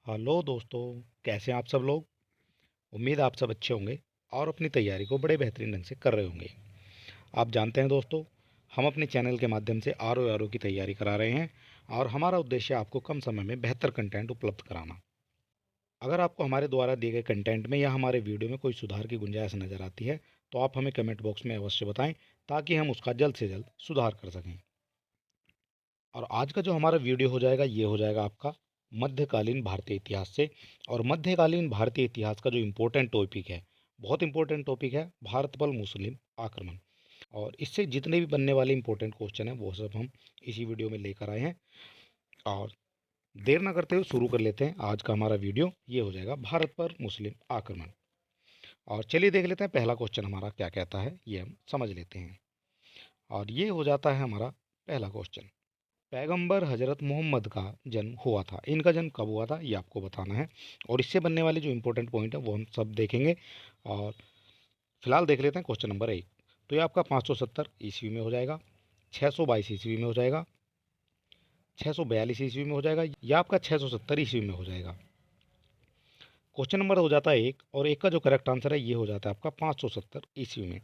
Hello दोस्तों। कैसे हैं आप सब लोग। उम्मीद है आप सब अच्छे होंगे और अपनी तैयारी को बड़े बेहतरीन ढंग से कर रहे होंगे। आप जानते हैं दोस्तों, हम अपने चैनल के माध्यम से आर की तैयारी करा रहे हैं और हमारा उद्देश्य है आपको कम समय में बेहतर कंटेंट उपलब्ध कराना। अगर आपको हमारे द्वारा दिए गए कंटेंट में या हमारे वीडियो में कोई सुधार की गुंजाइश नज़र आती है तो आप हमें कमेंट बॉक्स में अवश्य बताएं ताकि हम उसका जल्द से जल्द सुधार कर सकें। और आज का जो हमारा वीडियो हो जाएगा ये हो जाएगा आपका मध्यकालीन भारतीय इतिहास से। और मध्यकालीन भारतीय इतिहास का जो इम्पोर्टेंट टॉपिक है, बहुत इंपॉर्टेंट टॉपिक है, भारत पर मुस्लिम आक्रमण। और इससे जितने भी बनने वाले इंपॉर्टेंट क्वेश्चन हैं वो सब हम इसी वीडियो में लेकर आए हैं। और देर ना करते हुए शुरू कर लेते हैं आज का हमारा वीडियो। ये हो जाएगा भारत पर मुस्लिम आक्रमण। और चलिए देख लेते हैं पहला क्वेश्चन हमारा क्या कहता है, ये हम समझ लेते हैं। और ये हो जाता है हमारा पहला क्वेश्चन। पैगंबर हजरत मोहम्मद का जन्म हुआ था, इनका जन्म कब हुआ था ये आपको बताना है। और इससे बनने वाले जो इंपॉर्टेंट पॉइंट है वो हम सब देखेंगे। और फिलहाल देख लेते हैं क्वेश्चन नंबर 1। तो ये आपका 570 ईस्वी में हो जाएगा, 622 ईस्वी में हो जाएगा, 642 ईस्वी में हो जाएगा, या आपका 670 ईस्वी में हो जाएगा। क्वेश्चन नंबर हो जाता है 1 और 1 का जो करेक्ट आंसर है ये हो जाता है आपका 570 ईस्वी में।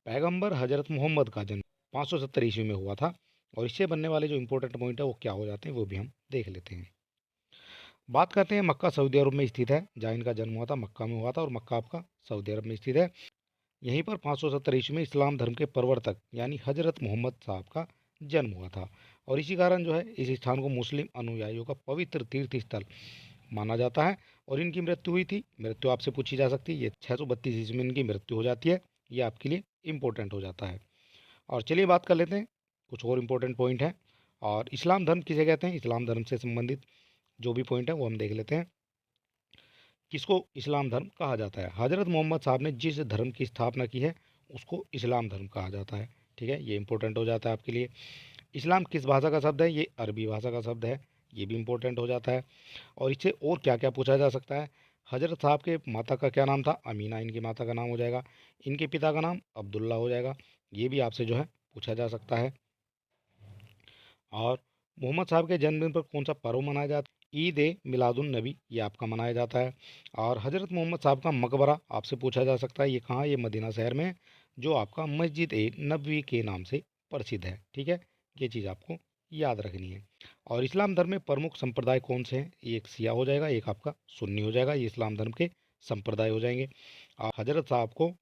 पैगंबर हजरत मोहम्मद का जन्म 570 ईस्वी में हुआ था। और इससे बनने वाले जो इंपॉर्टेंट पॉइंट है वो क्या हो जाते हैं वो भी हम देख लेते हैं। बात करते हैं मक्का सऊदी अरब में स्थित है, जहाँ इनका जन्म हुआ था मक्का में हुआ था और मक्का आपका सऊदी अरब में स्थित है। यहीं पर 570 ईस्वी में इस्लाम धर्म के प्रवर्तक यानी हजरत मोहम्मद साहब का जन्म हुआ था। और इसी कारण जो है इस स्थान को मुस्लिम अनुयायियों का पवित्र तीर्थ स्थल माना जाता है। और इनकी मृत्यु हुई थी, मृत्यु आपसे पूछी जा सकती है, ये 632 ईस्वी में इनकी मृत्यु हो जाती है। ये आपके लिए इम्पोर्टेंट हो जाता है। और चलिए बात कर लेते हैं, कुछ और इम्पोर्टेंट पॉइंट है। और इस्लाम धर्म किसे कहते हैं, इस्लाम धर्म से संबंधित जो भी पॉइंट है वो हम देख लेते हैं। किसको इस्लाम धर्म कहा जाता है, हज़रत मोहम्मद साहब ने जिस धर्म की स्थापना की है उसको इस्लाम धर्म कहा जाता है। ठीक है, ये इंपॉर्टेंट हो जाता है आपके लिए। इस्लाम किस भाषा का शब्द है, ये अरबी भाषा का शब्द है, ये भी इंपॉर्टेंट हो जाता है। और इससे और क्या क्या पूछा जा सकता है, हज़रत साहब के माता का क्या नाम था, अमीना इनकी माता का नाम हो जाएगा। इनके पिता का नाम अब्दुल्ला हो जाएगा, ये भी आपसे जो है पूछा जा सकता है। और मोहम्मद साहब के जन्मदिन पर कौन सा पर्व मनाया जाता है, ईद ए मिलादुन नबी, ये आपका मनाया जाता है। और हज़रत मोहम्मद साहब का मकबरा आपसे पूछा जा सकता है, ये कहाँ, ये मदीना शहर में है, जो आपका मस्जिद ए नबवी के नाम से प्रसिद्ध है। ठीक है, ये चीज़ आपको याद रखनी है। और इस्लाम धर्म में प्रमुख संप्रदाय कौन से हैं, एक सिया हो जाएगा, एक आपका सुन्नी हो जाएगा, ये इस्लाम धर्म के संप्रदाय हो जाएंगे। और हज़रत साहब को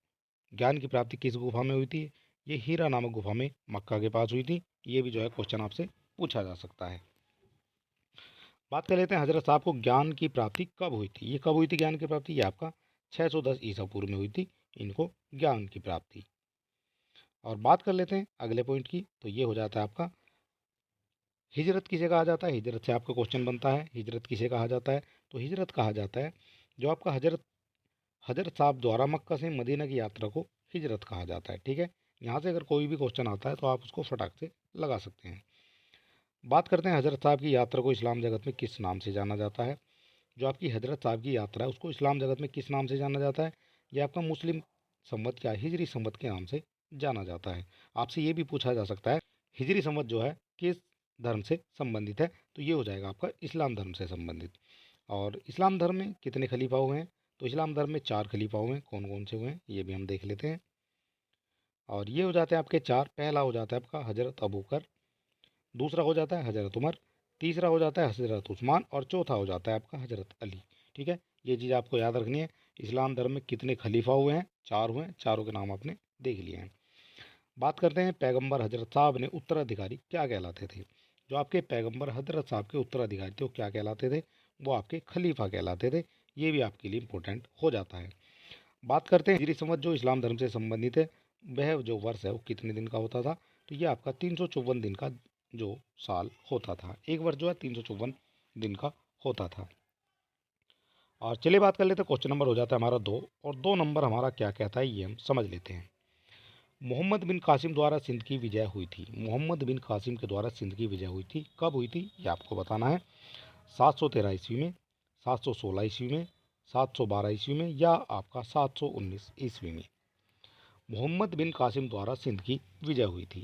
ज्ञान की प्राप्ति किस गुफा में हुई थी, ये हीरा नामक गुफा में मक्का के पास हुई थी। ये भी जो है क्वेश्चन आपसे पूछा जा सकता है। बात कर लेते हैं हजरत साहब को ज्ञान की प्राप्ति कब हुई थी, ये कब हुई थी ज्ञान की प्राप्ति, ये आपका 610 ईसा पूर्व में हुई थी इनको ज्ञान की प्राप्ति। और बात कर लेते हैं अगले पॉइंट की, तो ये हो जाता है आपका हिजरत किसे कहा जाता है। हिजरत से आपका क्वेश्चन बनता है, हिजरत किसे कहा जाता है, तो हिजरत कहा जाता है जो आपका हजरत हजरत साहब द्वारा मक्का से मदीना की यात्रा को हिजरत कहा जाता है। ठीक है, यहाँ से अगर कोई भी क्वेश्चन आता है तो आप उसको फटाक से लगा सकते हैं। बात करते हैं हजरत साहब की यात्रा को इस्लाम जगत में किस नाम से जाना जाता है। जो आपकी हजरत साहब की यात्रा है उसको इस्लाम जगत में किस नाम से जाना जाता है, यह आपका मुस्लिम संवत या हिजरी संवत के नाम से जाना जाता है। आपसे ये भी पूछा जा सकता है हिजरी संवत जो है किस धर्म से संबंधित है, तो ये हो जाएगा आपका इस्लाम धर्म से संबंधित। और इस्लाम धर्म में कितने खलीफा हुए हैं, तो इस्लाम धर्म में 4 खलीफा हुए हैं, कौन कौन से हुए हैं ये भी हम देख लेते हैं। और ये हो जाते हैं आपके 4, पहला हो जाता है आपका हजरत अबू बकर, दूसरा हो जाता है हजरत उमर, तीसरा हो जाता है हजरत उस्मान और चौथा हो जाता है आपका हजरत अली। ठीक है, ये चीज़ आपको याद रखनी है। इस्लाम धर्म में कितने खलीफा हुए हैं, 4 हुए हैं, चारों के नाम आपने देख लिए हैं। बात करते हैं पैगंबर हजरत साहब ने उत्तराधिकारी क्या कहलाते थे। जो आपके पैगंबर हजरत साहब के उत्तराधिकारी थे वो क्या कहलाते थे, वो आपके खलीफा कहलाते थे। ये भी आपके लिए इंपॉर्टेंट हो जाता है। बात करते हैं हिजरी संवत जो इस्लाम धर्म से संबंधित है, वह जो वर्ष है वो कितने दिन का होता था, तो ये आपका 354 दिन का जो साल होता था, एक वर्ष जो है 354 दिन का होता था। और चलिए बात कर लेते हैं, क्वेश्चन नंबर हो जाता है हमारा 2, और 2 नंबर हमारा क्या कहता है ये हम समझ लेते हैं। मोहम्मद बिन कासिम द्वारा सिंध की विजय हुई थी, मोहम्मद बिन कासिम के द्वारा सिंध की विजय हुई थी, कब हुई थी ये आपको बताना है। 713 ईस्वी में, 716 ईस्वी में, 712 ईस्वी में, या आपका 719 ईस्वी में मोहम्मद बिन कासिम द्वारा सिंध की विजय हुई थी।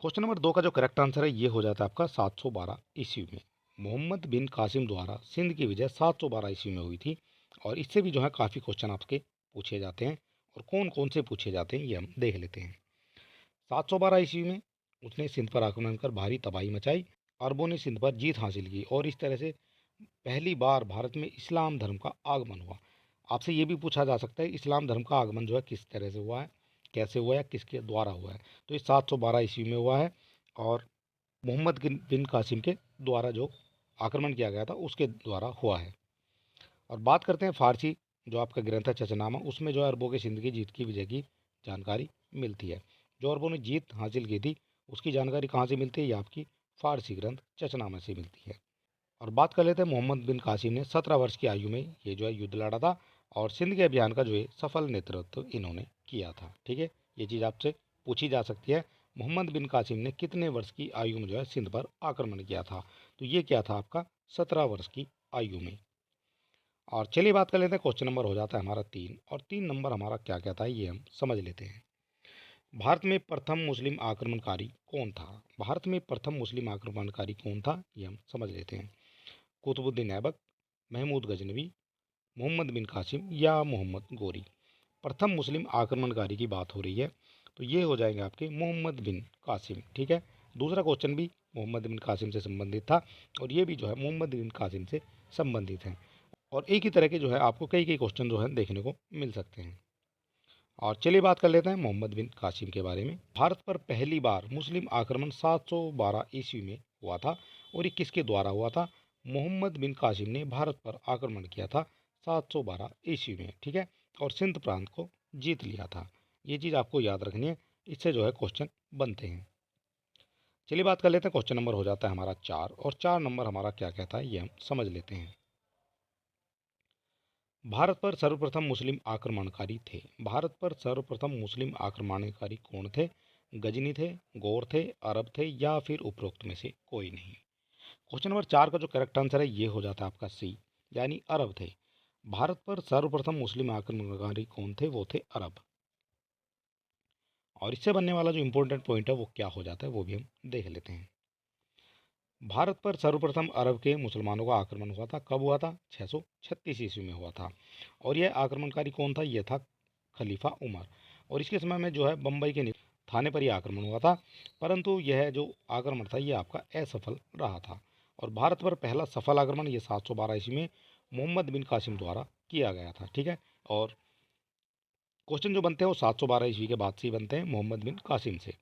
क्वेश्चन नंबर 2 का जो करेक्ट आंसर है ये हो जाता है आपका 712 ईस्वी में। मोहम्मद बिन कासिम द्वारा सिंध की विजय 712 ईस्वी में हुई थी। और इससे भी जो है काफ़ी क्वेश्चन आपके पूछे जाते हैं, और कौन कौन से पूछे जाते हैं ये हम देख लेते हैं। 712 ईस्वी में उसने सिंध पर आक्रमण कर भारी तबाही मचाई। अरबों ने सिंध पर जीत हासिल की और इस तरह से पहली बार भारत में इस्लाम धर्म का आगमन हुआ। आपसे ये भी पूछा जा सकता है इस्लाम धर्म का आगमन जो है किस तरह से हुआ है, कैसे हुआ है, किसके द्वारा हुआ है। तो ये 712 ईस्वी में हुआ है, और मोहम्मद बिन कासिम के द्वारा जो आक्रमण किया गया था उसके द्वारा हुआ है। और बात करते हैं फारसी जो आपका ग्रंथ है चचनामा, उसमें जो है अरबों के सिंध की जीत की विजय की जानकारी मिलती है। जो अरबों ने जीत हासिल की थी उसकी जानकारी कहाँ से मिलती है, ये आपकी फारसी ग्रंथ चचनामा से मिलती है। और बात कर लेते हैं मोहम्मद बिन कासिम ने 17 वर्ष की आयु में ये जो है युद्ध लड़ा था, और सिंध के अभियान का जो है सफल नेतृत्व इन्होंने किया था। ठीक है, ये चीज़ आपसे पूछी जा सकती है, मोहम्मद बिन कासिम ने कितने वर्ष की आयु में जो है सिंध पर आक्रमण किया था। तो ये क्या था आपका 17 वर्ष की आयु में। और चलिए बात कर लेते हैं, क्वेश्चन नंबर हो जाता है हमारा 3, और 3 नंबर हमारा क्या कहता है ये हम समझ लेते हैं। भारत में प्रथम मुस्लिम आक्रमणकारी कौन था? भारत में प्रथम मुस्लिम आक्रमणकारी कौन था ये हम समझ लेते हैं। कुतुबुद्दीन ऐबक, महमूद गजनवी, मोहम्मद बिन कासिम या मोहम्मद गोरी। प्रथम मुस्लिम आक्रमणकारी की बात हो रही है, तो ये हो जाएंगे आपके मोहम्मद बिन कासिम। ठीक है, दूसरा क्वेश्चन भी मोहम्मद बिन कासिम से संबंधित था, और ये भी जो है मोहम्मद बिन कासिम से संबंधित है। और एक ही तरह के जो है आपको कई कई क्वेश्चन जो है देखने को मिल सकते हैं। और चलिए बात कर लेते हैं मोहम्मद बिन कासिम के बारे में। भारत पर पहली बार मुस्लिम आक्रमण 712 ईस्वी में हुआ था, और ये किसके द्वारा हुआ था? मोहम्मद बिन कासिम ने भारत पर आक्रमण किया था 712 ईस्वी में। ठीक है, और सिंध प्रांत को जीत लिया था। ये चीज़ आपको याद रखनी है, इससे जो है क्वेश्चन बनते हैं। चलिए बात कर लेते हैं, क्वेश्चन नंबर हो जाता है हमारा 4, और 4 नंबर हमारा क्या कहता है ये हम समझ लेते हैं। भारत पर सर्वप्रथम मुस्लिम आक्रमणकारी थे। भारत पर सर्वप्रथम मुस्लिम आक्रमणकारी कौन थे? गजनी थे, गौर थे, अरब थे, या फिर उपरोक्त में से कोई नहीं। क्वेश्चन नंबर 4 का जो करेक्ट आंसर है ये हो जाता है आपका सी, यानी अरब थे। भारत पर सर्वप्रथम मुस्लिम आक्रमणकारी कौन थे? वो थे अरब। और इससे बनने वाला जो इंपॉर्टेंट पॉइंट है वो क्या हो जाता है वो भी हम देख लेते हैं। भारत पर सर्वप्रथम अरब के मुसलमानों का आक्रमण हुआ था। कब हुआ था? 636 ईस्वी में हुआ था। और यह आक्रमणकारी कौन था? यह था खलीफा उमर। और इसके समय में जो है बम्बई के थाने पर यह आक्रमण हुआ था, परंतु यह जो आक्रमण था यह आपका असफल रहा था। और भारत पर पहला सफल आक्रमण ये 712 ईस्वी में मोहम्मद बिन कासिम द्वारा किया गया था। ठीक है, और क्वेश्चन जो बनते हैं वो 712 ईस्वी के बाद से ही बनते हैं, मोहम्मद बिन कासिम से।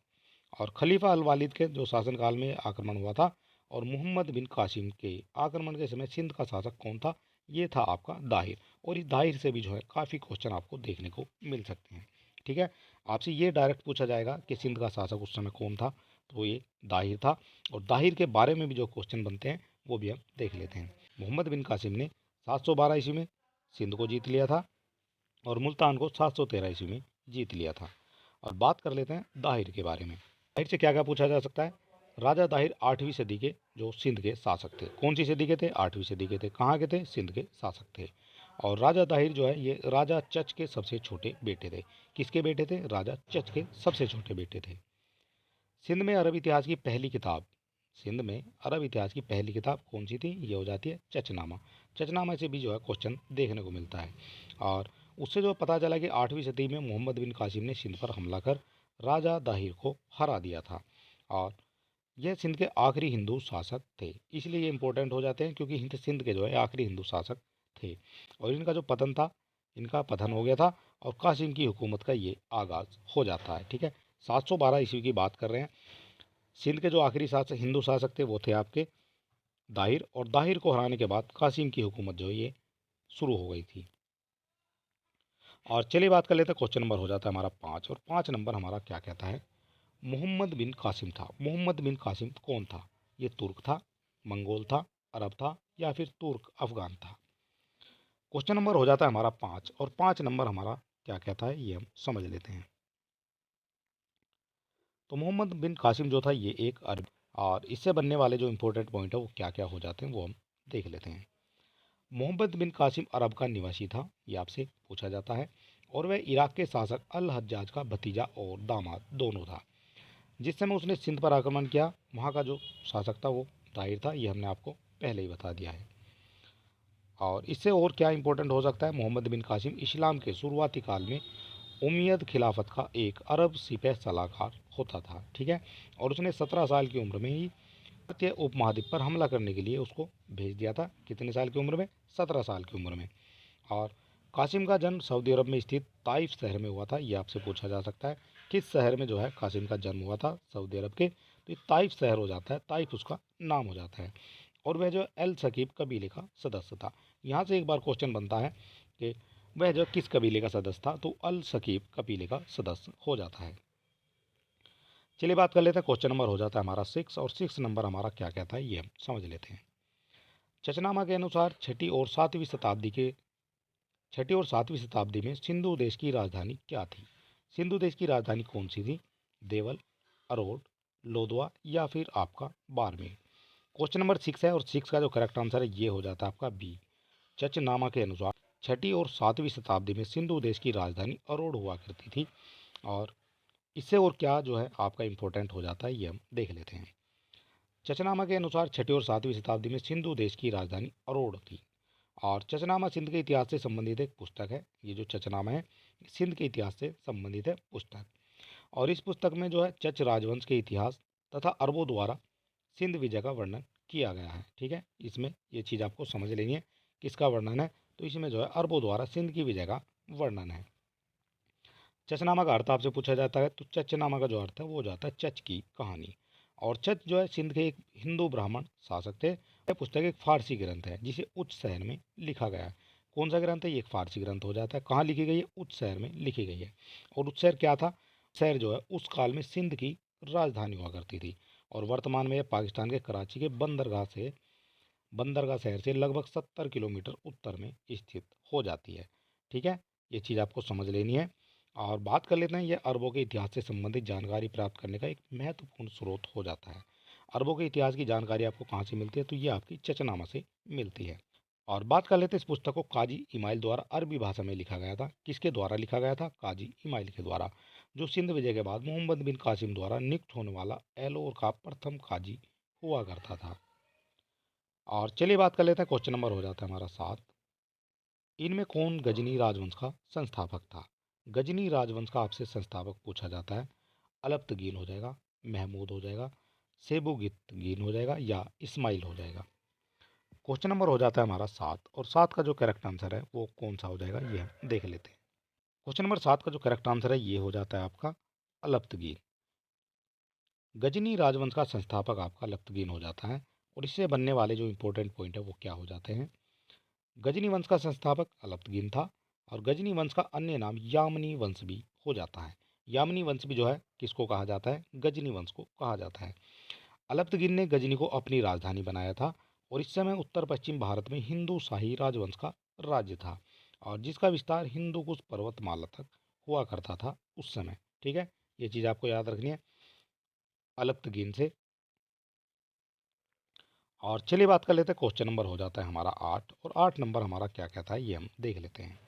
और खलीफा अल वालिद के जो शासनकाल में आक्रमण हुआ था, और मोहम्मद बिन कासिम के आक्रमण के समय सिंध का शासक कौन था? ये था आपका दाहिर। और इस दाहिर से भी जो है काफ़ी क्वेश्चन आपको देखने को मिल सकते हैं। ठीक है, आपसे ये डायरेक्ट पूछा जाएगा कि सिंध का शासक उस समय कौन था, तो ये दाहिर था। और दाहिर के बारे में भी जो क्वेश्चन बनते हैं वो भी हम देख लेते हैं। मोहम्मद बिन कासिम ने 712 ईस्वी में सिंध को जीत लिया था, और मुल्तान को 713 ईस्वी में जीत लिया था। और बात कर लेते हैं दाहिर के बारे में। दाहिर से क्या क्या पूछा जा सकता है? राजा दाहिर 8वीं सदी के जो सिंध के शासक थे। कौन सी सदी के थे? 8वीं सदी के थे। कहाँ के थे? सिंध के शासक थे। और राजा दाहिर जो है ये राजा चच के सबसे छोटे बेटे थे। किसके बेटे थे? राजा चच के सबसे छोटे बेटे थे। सिंध में अरब इतिहास की पहली किताब, सिंध में अरब इतिहास की पहली किताब कौन सी थी? ये हो जाती है चचनामा। चचनामा से भी जो है क्वेश्चन देखने को मिलता है। और उससे जो पता चला कि 8वीं सदी में मोहम्मद बिन कासिम ने सिंध पर हमला कर राजा दाहिर को हरा दिया था। और यह सिंध के आखिरी हिंदू शासक थे। इसलिए ये इंपॉर्टेंट हो जाते हैं क्योंकि सिंध के जो है आखिरी हिंदू शासक थे। और इनका जो पतन था, इनका पतन हो गया था, और कासिम की हुकूमत का ये आगाज़ हो जाता है। ठीक है, 712 ईस्वी की बात कर रहे हैं। सिंध के जो आखिरी शासक हिंदू शासक थे वो थे आपके दाहिर, और दाहिर को हराने के बाद कासिम की हुकूमत जो है ये शुरू हो गई थी। और चलिए बात कर लेते हैं, क्वेश्चन नंबर हो जाता है हमारा 5, और 5 नंबर हमारा क्या कहता है? मोहम्मद बिन कासिम था। मोहम्मद बिन कासिम कौन था? ये तुर्क था, मंगोल था, अरब था, या फिर तुर्क अफगान था। क्वेश्चन नंबर हो जाता है हमारा 5, और 5 नंबर हमारा क्या कहता है ये हम समझ लेते हैं। तो मोहम्मद बिन कासिम जो था ये एक अरब, और इससे बनने वाले जो इंपॉर्टेंट पॉइंट है वो क्या क्या हो जाते हैं वो हम देख लेते हैं। मोहम्मद बिन कासिम अरब का निवासी था, ये आपसे पूछा जाता है। और वह इराक के शासक अल हज्जाज का भतीजा और दामाद दोनों था। जिस समय उसने सिंध पर आक्रमण किया, वहाँ का जो शासक था वो दाहिर था, ये हमने आपको पहले ही बता दिया है। और इससे और क्या इंपॉर्टेंट हो सकता है, मोहम्मद बिन कासिम इस्लाम के शुरुआती काल में उमैयद खिलाफत का एक अरब सिपह सलाहकार होता था, ठीक है। और उसने 17 साल की उम्र में ही भारतीय उपमहाद्वीप पर हमला करने के लिए उसको भेज दिया था। कितने साल की उम्र में? 17 साल की उम्र में। और कासिम का जन्म सऊदी अरब में स्थित ताइफ शहर में हुआ था। ये आपसे पूछा जा सकता है किस शहर में जो है कासिम का जन्म हुआ था सऊदी अरब के, तो ये ताइफ शहर हो जाता है, ताइफ उसका नाम हो जाता है। और वह जो अल सकीब कबीले का सदस्य था। यहाँ से एक बार क्वेश्चन बनता है कि वह जो किस कबीले का सदस्य था, तो अल सकीब कबीले का सदस्य हो जाता है। चलिए बात कर लेते हैं, क्वेश्चन नंबर हो जाता है हमारा 6, और 6 नंबर हमारा क्या कहता है ये हम समझ लेते हैं। चचनामा के अनुसार छठी और सातवीं शताब्दी में सिंधु देश की राजधानी क्या थी? सिंधु देश की राजधानी कौन सी थी? देवल, अरोड, लोदवा या फिर आपका बाड़मेर। क्वेश्चन नंबर 6 है, और 6 का जो करेक्ट आंसर है ये हो जाता है आपका बी। चचनामा के अनुसार छठी और सातवीं शताब्दी में सिंधु देश की राजधानी अरोड हुआ करती थी। और इससे और क्या जो है आपका इंपॉर्टेंट हो जाता है ये हम देख लेते हैं। चचनामा के अनुसार छठी और सातवीं शताब्दी में सिंधु देश की राजधानी अरोड़ थी। और चचनामा सिंध के इतिहास से संबंधित एक पुस्तक है। ये जो चचनामा है सिंध के इतिहास से संबंधित है पुस्तक। और इस पुस्तक में जो है चच राजवंश के इतिहास तथा अरबों द्वारा सिंध विजय का वर्णन किया गया है, ठीक है। इसमें ये चीज़ आपको समझ लेनी है किसका वर्णन है, तो इसमें जो है अरबों द्वारा सिंध की विजय का वर्णन है। चचनामा का अर्थ आपसे पूछा जाता है, तो चचनामा का जो अर्थ है वो हो जाता है चच की कहानी। और चच जो है सिंध के एक हिंदू ब्राह्मण शासक थे। यह पुस्तक एक फारसी ग्रंथ है जिसे उच्च शहर में लिखा गया है। कौन सा ग्रंथ है? ये एक फारसी ग्रंथ हो जाता है। कहाँ लिखी गई है? उच्च शहर में लिखी गई है। और उच्च शहर क्या था? शहर जो है उस काल में सिंध की राजधानी हुआ करती थी। और वर्तमान में यह पाकिस्तान के कराची के बंदरगाह शहर से लगभग 70 किलोमीटर उत्तर में स्थित हो जाती है, ठीक है। ये चीज़ आपको समझ लेनी है। और बात कर लेते हैं, यह अरबों के इतिहास से संबंधित जानकारी प्राप्त करने का एक महत्वपूर्ण स्रोत हो जाता है। अरबों के इतिहास की जानकारी आपको कहाँ से मिलती है? तो ये आपकी चचनामा से मिलती है। और बात कर लेते हैं, इस पुस्तक को काजी इमाइल द्वारा अरबी भाषा में लिखा गया था। किसके द्वारा लिखा गया था? काजी इमाइल के द्वारा, जो सिंध विजय के बाद मोहम्मद बिन कासिम द्वारा नियुक्त होने वाला एलोर का प्रथम काजी हुआ करता था। और चलिए बात कर लेते हैं, क्वेश्चन नंबर हो जाता है हमारा 7। इनमें कौन गजनी राजवंश का संस्थापक था? गजनी राजवंश का आपसे संस्थापक पूछा जाता है। अलब्तगीन हो जाएगा, महमूद हो जाएगा, सेबुगितगीन हो जाएगा या इस्माइल हो जाएगा। क्वेश्चन नंबर हो जाता है हमारा 7, और 7 का जो करेक्ट आंसर है वो कौन सा हो जाएगा ये हम देख लेते हैं। क्वेश्चन नंबर 7 का जो करेक्ट आंसर है ये हो जाता है आपका अलब्तगीन। गजनी राजवंश का संस्थापक आपका अलब्तगीन हो जाता है। और इससे बनने वाले जो इंपॉर्टेंट पॉइंट है वो क्या हो जाते हैं? गजनी वंश का संस्थापक अलब्तगीन था। और गजनी वंश का अन्य नाम यामनी वंश भी हो जाता है। यामनी वंश भी जो है किसको कहा जाता है? गजनी वंश को कहा जाता है। अलब्तगीन ने गजनी को अपनी राजधानी बनाया था। और इस समय उत्तर पश्चिम भारत में हिंदू शाही राजवंश का राज्य था, और जिसका विस्तार हिंदू कुश पर्वतमाला तक हुआ करता था उस समय, ठीक है। ये चीज़ आपको याद रखनी है अलब्तगीन से। और चलिए बात कर लेते हैं, क्वेश्चन नंबर हो जाता है हमारा 8, और 8 नंबर हमारा क्या कहता है ये हम देख लेते हैं।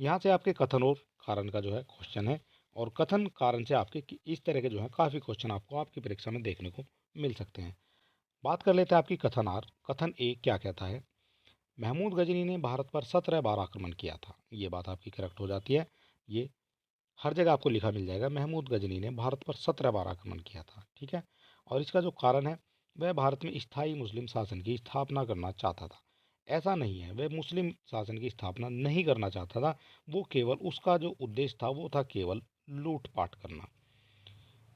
यहाँ से आपके कथन और कारण का जो है क्वेश्चन है। और कथन कारण से आपके इस तरह के जो है काफ़ी क्वेश्चन आपको आपकी परीक्षा में देखने को मिल सकते हैं। बात कर लेते हैं आपकी कथन आर। कथन ए क्या कहता है? महमूद गजनी ने भारत पर 17 बार आक्रमण किया था। ये बात आपकी करेक्ट हो जाती है। ये हर जगह आपको लिखा मिल जाएगा, महमूद गजनी ने भारत पर 17 बार आक्रमण किया था, ठीक है। और इसका जो कारण है, वह भारत में स्थायी मुस्लिम शासन की स्थापना करना चाहता था। ऐसा नहीं है वह मुस्लिम शासन की स्थापना नहीं करना चाहता था, वो केवल उसका जो उद्देश्य था वो था केवल लूटपाट करना।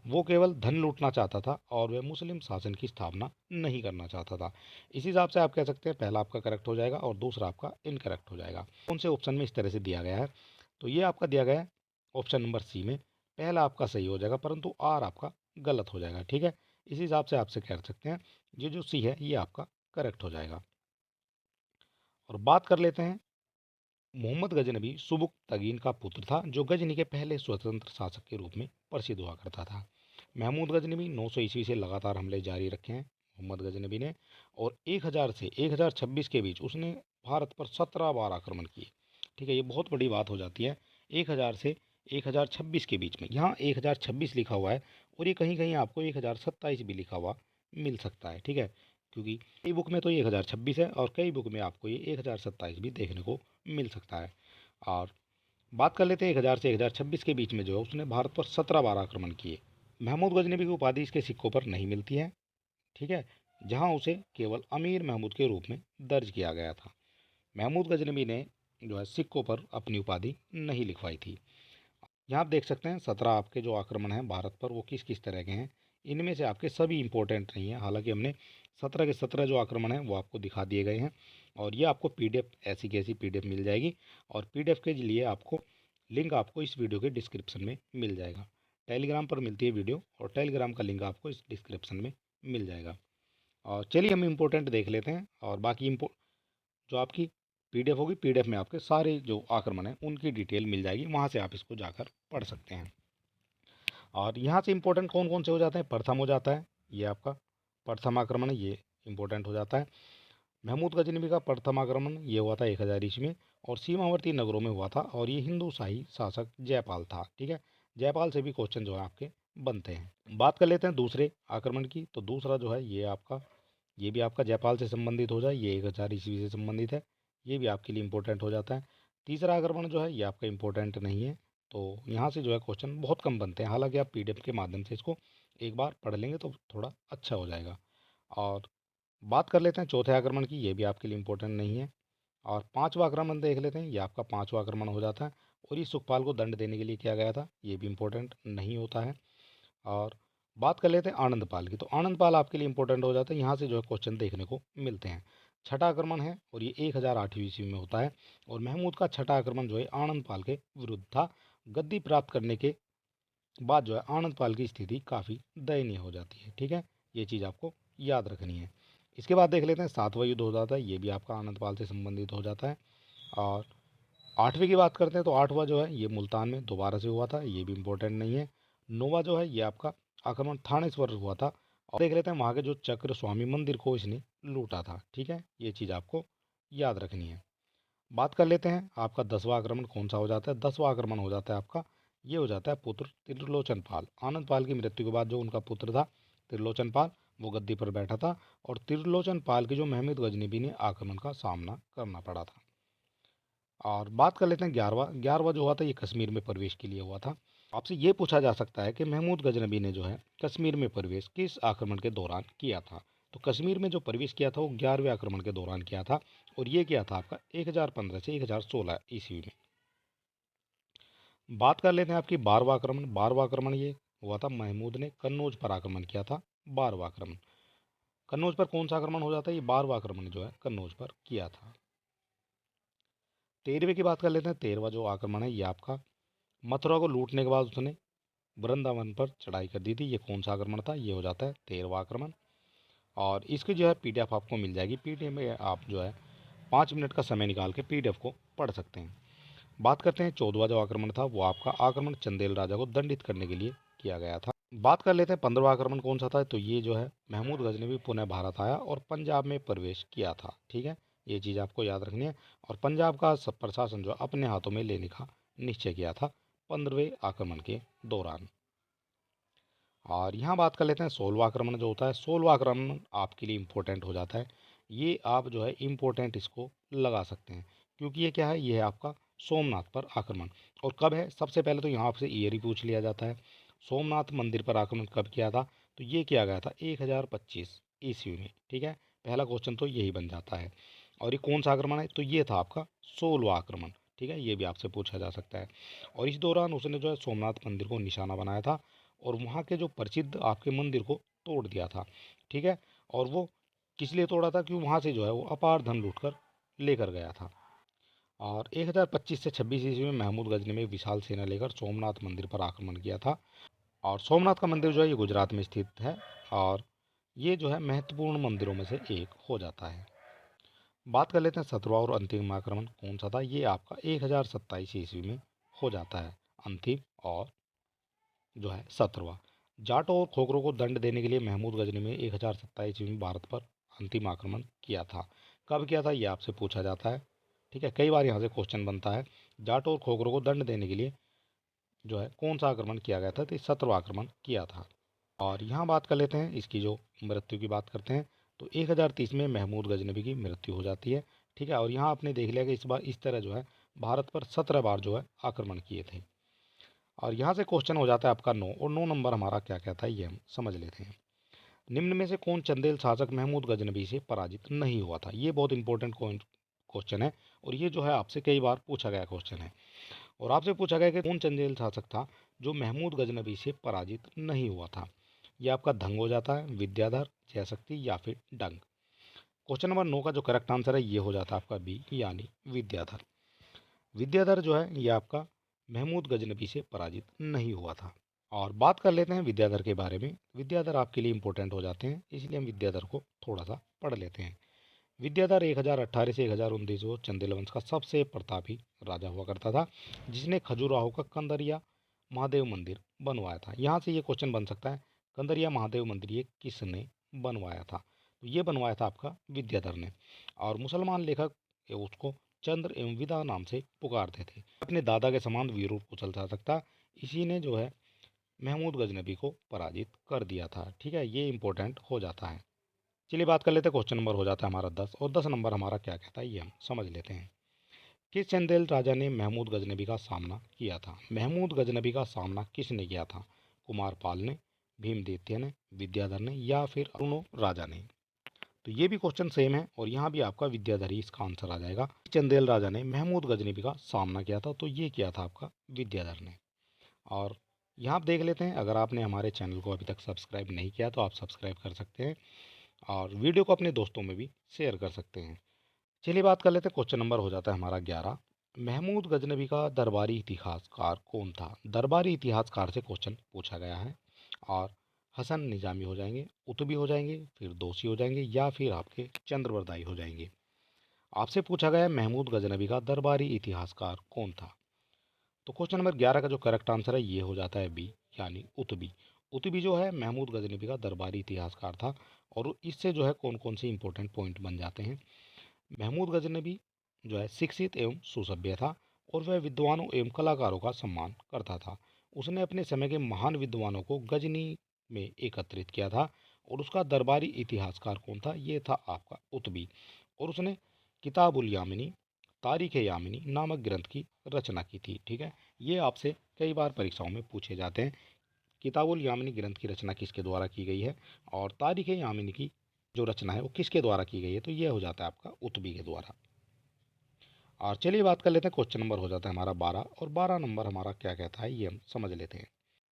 वो केवल धन लूटना चाहता था और वह मुस्लिम शासन की स्थापना नहीं करना चाहता था। इस हिसाब से आप कह सकते हैं पहला आपका करेक्ट हो जाएगा और दूसरा आपका इनकरेक्ट हो जाएगा। कौन से ऑप्शन में इस तरह से दिया गया है? तो ये आपका दिया गया है ऑप्शन नंबर सी में। पहला आपका सही हो जाएगा, परंतु आर आपका गलत हो जाएगा, ठीक है। इस हिसाब से आपसे कह सकते हैं ये जो सी है ये आपका करेक्ट हो जाएगा। और बात कर लेते हैं, मोहम्मद गजनबी सुबुक तगीन का पुत्र था, जो गजनी के पहले स्वतंत्र शासक के रूप में प्रसिद्ध हुआ करता था। महमूद गजनबी 900 ईस्वी से लगातार हमले जारी रखे हैं मोहम्मद गजनबी ने। और 1000 से 1026 के बीच उसने भारत पर 17 बार आक्रमण किए, ठीक है। ये बहुत बड़ी बात हो जाती है। 1000 से 1026 के बीच में, यहाँ 1026 लिखा हुआ है और ये कहीं कहीं आपको 1027 भी लिखा हुआ मिल सकता है, ठीक है। क्योंकि कई बुक में तो ये 1026 है और कई बुक में आपको ये 1027 भी देखने को मिल सकता है। और बात कर लेते हैं 1000 से 1026 के बीच में जो है उसने भारत पर 17 बार आक्रमण किए। महमूद गजनबी की उपाधि इसके सिक्कों पर नहीं मिलती है, ठीक है, जहां उसे केवल अमीर महमूद के रूप में दर्ज किया गया था। महमूद गजनबी ने जो है सिक्कों पर अपनी उपाधि नहीं लिखवाई थी। यहाँ आप देख सकते हैं 17 आपके जो आक्रमण हैं भारत पर वो किस किस तरह के हैं। इनमें से आपके सभी इंपॉर्टेंट नहीं है, हालांकि हमने 17 के 17 जो आक्रमण हैं वो आपको दिखा दिए गए हैं। और ये आपको पीडीएफ ऐसी की ऐसी पीडीएफ मिल जाएगी। और पीडीएफ के लिए आपको लिंक आपको इस वीडियो के डिस्क्रिप्शन में मिल जाएगा। टेलीग्राम पर मिलती है वीडियो और टेलीग्राम का लिंक आपको इस डिस्क्रिप्शन में मिल जाएगा। और चलिए हम इम्पोर्टेंट देख लेते हैं और बाकी जो आपकी पीडीएफ होगी, पीडीएफ में आपके सारे जो आक्रमण हैं उनकी डिटेल मिल जाएगी, वहाँ से आप इसको जाकर पढ़ सकते हैं। और यहाँ से इम्पोर्टेंट कौन कौन से हो जाते हैं, प्रथम हो जाता है ये आपका प्रथम आक्रमण, ये इम्पोर्टेंट हो जाता है। महमूद गजनबी का प्रथम आक्रमण ये हुआ था 1000 ईस्वी में और सीमावर्ती नगरों में हुआ था और ये हिंदू शाही शासक जयपाल था, ठीक है। जयपाल से भी क्वेश्चन जो है आपके बनते हैं। बात कर लेते हैं दूसरे आक्रमण की, तो दूसरा जो है ये भी आपका जयपाल से संबंधित हो जाए, ये 1000 ईस्वी से संबंधित है, ये भी आपके लिए इम्पोर्टेंट हो जाता है। तीसरा आक्रमण जो है ये आपका इम्पोर्टेंट नहीं है, तो यहाँ से जो है क्वेश्चन बहुत कम बनते हैं। हालांकि आप पीडीएफ के माध्यम से इसको एक बार पढ़ लेंगे तो थोड़ा अच्छा हो जाएगा। और बात कर लेते हैं चौथे आक्रमण की, ये भी आपके लिए इम्पोर्टेंट नहीं है। और पांचवा आक्रमण देख लेते हैं, ये आपका पांचवा आक्रमण हो जाता है और ये सुखपाल को दंड देने के लिए किया गया था, ये भी इम्पोर्टेंट नहीं होता है। और बात कर लेते हैं आनंदपाल की, तो आनंदपाल आपके लिए इंपॉर्टेंट हो जाता है, यहाँ से जो है क्वेश्चन देखने को मिलते हैं। छठा आक्रमण है और ये 1008वीं ईस्वी में होता है और महमूद का छठा आक्रमण जो है आनंदपाल के विरुद्ध था। गद्दी प्राप्त करने के बाद जो है आनंदपाल की स्थिति काफ़ी दयनीय हो जाती है, ठीक है, ये चीज़ आपको याद रखनी है। इसके बाद देख लेते हैं सातवां युद्ध हो जाता है, ये भी आपका आनंदपाल से संबंधित हो जाता है। और आठवीं की बात करते हैं तो आठवां जो है ये मुल्तान में दोबारा से हुआ था, ये भी इम्पोर्टेंट नहीं है। नौवां जो है ये आपका आक्रमण थानेश्वर हुआ था और देख लेते हैं वहाँ के जो चक्र स्वामी मंदिर को इसने लूटा था, ठीक है, ये चीज़ आपको याद रखनी है। बात कर लेते हैं आपका 10वां आक्रमण कौन सा हो जाता है। 10वां आक्रमण हो जाता है आपका, ये हो जाता है पुत्र त्रिलोचन पाल। आनंद पाल की मृत्यु के बाद जो उनका पुत्र था त्रिलोचन पाल, वो गद्दी पर बैठा था और त्रिलोचन पाल की जो महमूद गजनबी ने आक्रमण का सामना करना पड़ा था। और बात कर लेते हैं 11वां जो हुआ था ये कश्मीर में प्रवेश के लिए हुआ था। आपसे ये पूछा जा सकता है कि महमूद गजनबी ने जो है कश्मीर में प्रवेश किस आक्रमण के दौरान किया था। तो कश्मीर में जो प्रवेश किया था वो 11वें आक्रमण के दौरान किया था और ये किया था आपका 1015 से 1016 ईस्वी में। बात कर लेते हैं आपकी 12वां आक्रमण। 12वां आक्रमण ये हुआ था महमूद ने कन्नौज पर आक्रमण किया था। 12वां आक्रमण कन्नौज पर कौन सा आक्रमण हो जाता है, ये 12वां आक्रमण जो है कन्नौज पर किया था। 13वें की बात कर लेते हैं। 13वां जो आक्रमण है ये आपका मथुरा को लूटने के बाद उसने वृंदावन पर चढ़ाई कर दी थी, ये कौन सा आक्रमण था, ये हो जाता है 13वां आक्रमण। और इसकी जो है पीडीएफ आपको मिल जाएगी, पीडीएफ में आप जो है 5 मिनट का समय निकाल के पीडीएफ को पढ़ सकते हैं। बात करते हैं 14वां जो आक्रमण था, वो आपका आक्रमण चंदेल राजा को दंडित करने के लिए किया गया था। बात कर लेते हैं 15वां आक्रमण कौन सा था, तो ये जो है महमूद गजनबी पुनः भारत आया और पंजाब में प्रवेश किया था, ठीक है, ये चीज़ आपको याद रखनी है। और पंजाब का सब प्रशासन जो अपने हाथों में लेने का निश्चय किया था 15वें आक्रमण के दौरान। और यहाँ बात कर लेते हैं 16वां आक्रमण जो होता है। 16वां आक्रमण आपके लिए इम्पोर्टेंट हो जाता है, ये आप जो है इम्पोर्टेंट इसको लगा सकते हैं क्योंकि ये क्या है, ये है आपका सोमनाथ पर आक्रमण। और कब है, सबसे पहले तो यहाँ आपसे ईयर ही पूछ लिया जाता है। सोमनाथ मंदिर पर आक्रमण कब किया था, तो ये किया गया था 1025 ईस्वी में, ठीक है, पहला क्वेश्चन तो यही बन जाता है। और ये कौन सा आक्रमण है, तो ये था आपका 16वां आक्रमण, ठीक है, ये भी आपसे पूछा जा सकता है। और इस दौरान उसने जो है सोमनाथ मंदिर को निशाना बनाया था और वहाँ के जो प्रसिद्ध आपके मंदिर को तोड़ दिया था, ठीक है। और वो किस लिए तोड़ा था, क्योंकि वहाँ से जो है वो अपार धन लूटकर लेकर गया था। और 1025 से 26 ईस्वी में महमूद गजनी में विशाल सेना लेकर सोमनाथ मंदिर पर आक्रमण किया था। और सोमनाथ का मंदिर जो है ये गुजरात में स्थित है और ये जो है महत्वपूर्ण मंदिरों में से एक हो जाता है। बात कर लेते हैं 17वां और अंतिम आक्रमण कौन सा था, ये आपका 1027 ईस्वी में हो जाता है, अंतिम और जो है 17वां। जाटों और खोखरों को दंड देने के लिए महमूद गजनी में 1027 ईस्वी में भारत पर अंतिम आक्रमण किया था। कब किया था, ये आपसे पूछा जाता है, ठीक है, कई बार यहाँ से क्वेश्चन बनता है। जाटों और खोखरों को दंड देने के लिए जो है कौन सा आक्रमण किया गया था, तो 17वां आक्रमण किया था। और यहाँ बात कर लेते हैं इसकी जो मृत्यु की बात करते हैं, तो 1030 में महमूद गजनबी की मृत्यु हो जाती है। ठीक है, और यहाँ आपने देख लिया कि इस बार इस तरह जो है भारत पर 17 बार जो है आक्रमण किए थे। और यहाँ से क्वेश्चन हो जाता है आपका 9, और 9 नंबर हमारा क्या कहता है ये हम समझ लेते हैं। निम्न में से कौन चंदेल शासक महमूद गजनबी से पराजित नहीं हुआ था? ये बहुत इंपॉर्टेंट क्वेश्चन है, और ये जो है आपसे कई बार पूछा गया क्वेश्चन है। और आपसे पूछा गया कि कौन चंदेल शासक था जो महमूद गजनबी से पराजित नहीं हुआ था? ये आपका धंग हो जाता है, विद्याधर, जयशक्ति या फिर डंग। क्वेश्चन नंबर 9 का जो करेक्ट आंसर है ये हो जाता है आपका बी, यानी विद्याधर। विद्याधर जो है ये आपका महमूद गजनबी से पराजित नहीं हुआ था। और बात कर लेते हैं विद्याधर के बारे में। विद्याधर आपके लिए इंपॉर्टेंट हो जाते हैं, इसलिए हम विद्याधर को थोड़ा सा पढ़ लेते हैं। विद्याधर 1018 से 1019 वो चंदेल वंश का सबसे प्रतापी राजा हुआ करता था, जिसने खजुराहो का कंदरिया महादेव मंदिर बनवाया था। यहाँ से ये क्वेश्चन बन सकता है, कंदरिया महादेव मंदिर ये किसने बनवाया था? तो ये बनवाया था आपका विद्याधर ने। और मुसलमान लेखक उसको चंद्र एवं विदा नाम से पुकारते थे। अपने दादा के समान वीर और कुशल शासक था। इसी ने जो है महमूद गजनबी को पराजित कर दिया था। ठीक है, ये इंपॉर्टेंट हो जाता है। चलिए बात कर लेते हैं, क्वेश्चन नंबर हो जाता है हमारा 10, और 10 नंबर हमारा क्या कहता है ये हम समझ लेते हैं। किस चंदेल राजा ने महमूद गजनबी का सामना किया था? महमूद गजनबी का सामना किसने किया था? कुमारपाल ने, भीमदेत्य ने, विद्याधर ने, या फिर अरुणो राजा ने? तो ये भी क्वेश्चन सेम है, और यहाँ भी आपका विद्याधर ही इसका आंसर आ जाएगा। चंदेल राजा ने महमूद गजनबी का सामना किया था, तो ये किया था आपका विद्याधर ने। और यहाँ आप देख लेते हैं, अगर आपने हमारे चैनल को अभी तक सब्सक्राइब नहीं किया तो आप सब्सक्राइब कर सकते हैं, और वीडियो को अपने दोस्तों में भी शेयर कर सकते हैं। चलिए बात कर लेते हैं, क्वेश्चन नंबर हो जाता है हमारा 11। महमूद गजनबी का दरबारी इतिहासकार कौन था? दरबारी इतिहासकार से क्वेश्चन पूछा गया है। और हसन निजामी हो जाएंगे, उतबी हो जाएंगे, फिर दोषी हो जाएंगे, या फिर आपके चंद्रवरदाई हो जाएंगे। आपसे पूछा गया है महमूद गजनबी का दरबारी इतिहासकार कौन था? तो क्वेश्चन नंबर 11 का जो करेक्ट आंसर है ये हो जाता है बी, यानी उतबी। उतबी जो है महमूद गजनबी का दरबारी इतिहासकार था। और इससे जो है कौन कौन से इंपॉर्टेंट पॉइंट बन जाते हैं। महमूद गजनबी जो है शिक्षित एवं सुसभ्य था, और वह विद्वानों एवं कलाकारों का सम्मान करता था। उसने अपने समय के महान विद्वानों को गजनी में एकत्रित किया था। और उसका दरबारी इतिहासकार कौन था? ये था आपका उतबी। और उसने किताबुल यामिनी, तारीख यामिनी नामक ग्रंथ की रचना की थी। ठीक है, ये आपसे कई बार परीक्षाओं में पूछे जाते हैं। किताबुल यामिनी ग्रंथ की रचना किसके द्वारा की गई है, और तारीख यामिनी की जो रचना है वो किसके द्वारा की गई है? तो ये हो जाता है आपका उतबी के द्वारा। और चलिए बात कर लेते हैं, क्वेश्चन नंबर हो जाता है हमारा 12, और 12 नंबर हमारा क्या कहता है ये हम समझ लेते हैं।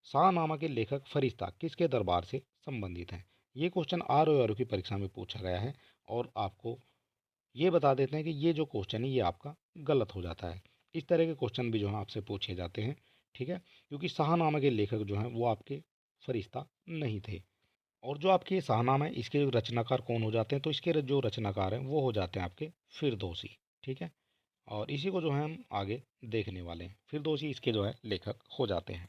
शाहनामा के लेखक फरिश्ता किसके दरबार से संबंधित हैं? ये क्वेश्चन आर की परीक्षा में पूछा गया है। और आपको ये बता देते हैं कि ये जो क्वेश्चन है ये आपका गलत हो जाता है। इस तरह के क्वेश्चन भी जो है आपसे पूछे जाते हैं। ठीक है, क्योंकि शाहनामा के लेखक जो हैं वो आपके फरिश्ता नहीं थे। और जो आपके शाहनामा है इसके रचनाकार कौन हो जाते हैं? तो इसके जो रचनाकार हैं वो हो जाते हैं आपके फिरदौसी। ठीक है, और इसी को जो है हम आगे देखने वाले हैं। फिरदौसी इसके जो है लेखक हो जाते हैं।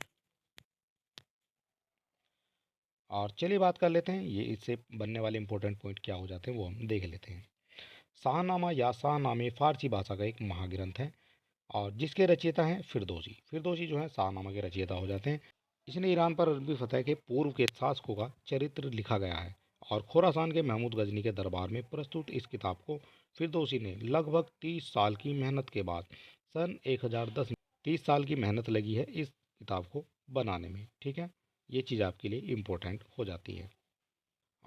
और चलिए बात कर लेते हैं, ये इससे बनने वाले इंपॉर्टेंट पॉइंट क्या हो जाते हैं वो हम देख लेते हैं। शाहनामा या शाहनामे फारसी भाषा का एक महाग्रंथ है, और जिसके रचयिता हैं फिरदौसी। फिरदौसी जो है शाहनामा के रचयिता हो जाते हैं। इसने ईरान पर अरबी फतह के पूर्व के शासकों का चरित्र लिखा गया है। और खोरासान के महमूद गजनी के दरबार में प्रस्तुत इस किताब को फिरदौसी ने लगभग 30 साल की मेहनत के बाद सन 1010 में 30 साल की मेहनत लगी है इस किताब को बनाने में। ठीक है, ये चीज़ आपके लिए इम्पोर्टेंट हो जाती है।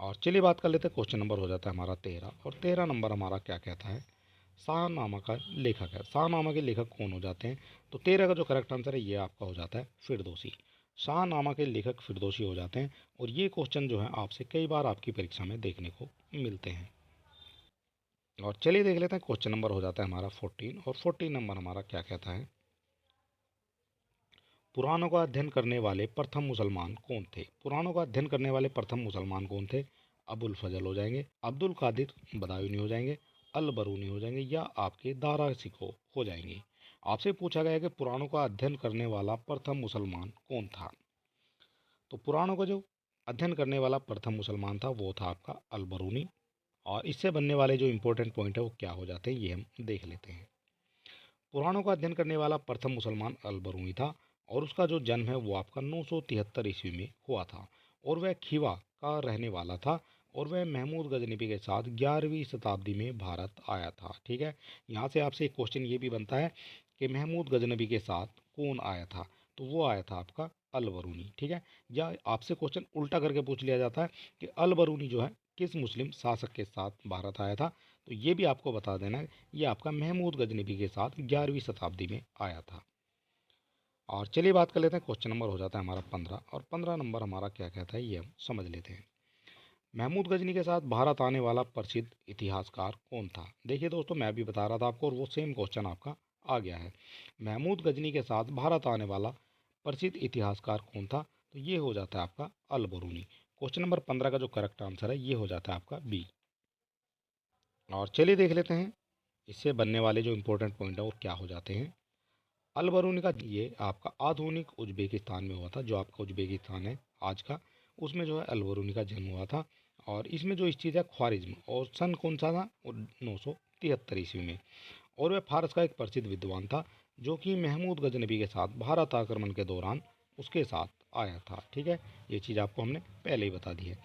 और चलिए बात कर लेते हैं, क्वेश्चन नंबर हो जाता है हमारा 13, और 13 नंबर हमारा क्या कहता है? शाहनामा का लेखक है। शाहनामा के लेखक कौन हो जाते हैं? तो 13 का जो करेक्ट आंसर है ये आपका हो जाता है फिरदौसी। शाहनामा के लेखक फिरदौसी हो जाते हैं। और ये क्वेश्चन जो है आपसे कई बार आपकी परीक्षा में देखने को मिलते हैं। और चलिए देख लेते हैं, क्वेश्चन नंबर हो जाता है हमारा 14, और 14 नंबर हमारा क्या कहता है? पुराणों का अध्ययन करने वाले प्रथम मुसलमान कौन थे? पुराणों का अध्ययन करने वाले प्रथम मुसलमान कौन थे? अबुल फजल हो जाएंगे, अब्दुल कादिर बदायूनी हो जाएंगे, अल बरूनी हो जाएंगे, या आपके दारा सिको हो जाएंगे। आपसे पूछा गया है कि पुराणों का अध्ययन करने वाला प्रथम मुसलमान कौन था? तो पुराणों का जो अध्ययन करने वाला प्रथम मुसलमान था वो था आपका अल बरूनी। और इससे बनने वाले जो इंपॉर्टेंट पॉइंट है वो क्या हो जाते हैं ये हम देख लेते हैं। पुराणों का अध्ययन करने वाला प्रथम मुसलमान अल बरूनी था, और उसका जो जन्म है वो आपका 973 ईस्वी में हुआ था। और वह खीवा का रहने वाला था। और वह महमूद गजनबी के साथ 11वीं शताब्दी में भारत आया था। ठीक है, यहाँ से आपसे एक क्वेश्चन ये भी बनता है कि महमूद गजनबी के साथ कौन आया था, तो वो आया था आपका अल बरूनी। ठीक है, या आपसे क्वेश्चन उल्टा करके पूछ लिया जाता है कि अल बरूनी जो है किस मुस्लिम शासक के साथ भारत आया था, तो ये भी आपको बता देना है ये आपका महमूद गजनबी के साथ 11वीं शताब्दी में आया था। और चलिए बात कर लेते हैं, क्वेश्चन नंबर हो जाता है हमारा 15, और 15 नंबर हमारा क्या कहता है ये हम समझ लेते हैं। महमूद गजनी के साथ भारत आने वाला प्रसिद्ध इतिहासकार कौन था? देखिए दोस्तों, मैं भी बता रहा था आपको और वो सेम क्वेश्चन आपका आ गया है। महमूद गजनी के साथ भारत आने वाला प्रसिद्ध इतिहासकार कौन था? तो ये हो जाता है आपका अल बरूनी। क्वेश्चन नंबर 15 का जो करेक्ट आंसर है ये हो जाता है आपका बी। और चलिए देख लेते हैं इससे बनने वाले जो इंपॉर्टेंट पॉइंट है वो क्या हो जाते हैं। अल बरूनी का ये आपका आधुनिक उज्बेकिस्तान में हुआ था, जो आपका उज्बेकिस्तान है आज का, उसमें जो है अल बरूनी का जन्म हुआ था। और इसमें जो स्थित है ख्वारिज्म, और सन कौन सा था? 973 ईस्वी में। और वह फारस का एक प्रसिद्ध विद्वान था जो कि महमूद गजनबी के साथ भारत आक्रमण के दौरान उसके साथ आया था। ठीक है, ये चीज़ आपको हमने पहले ही बता दी है।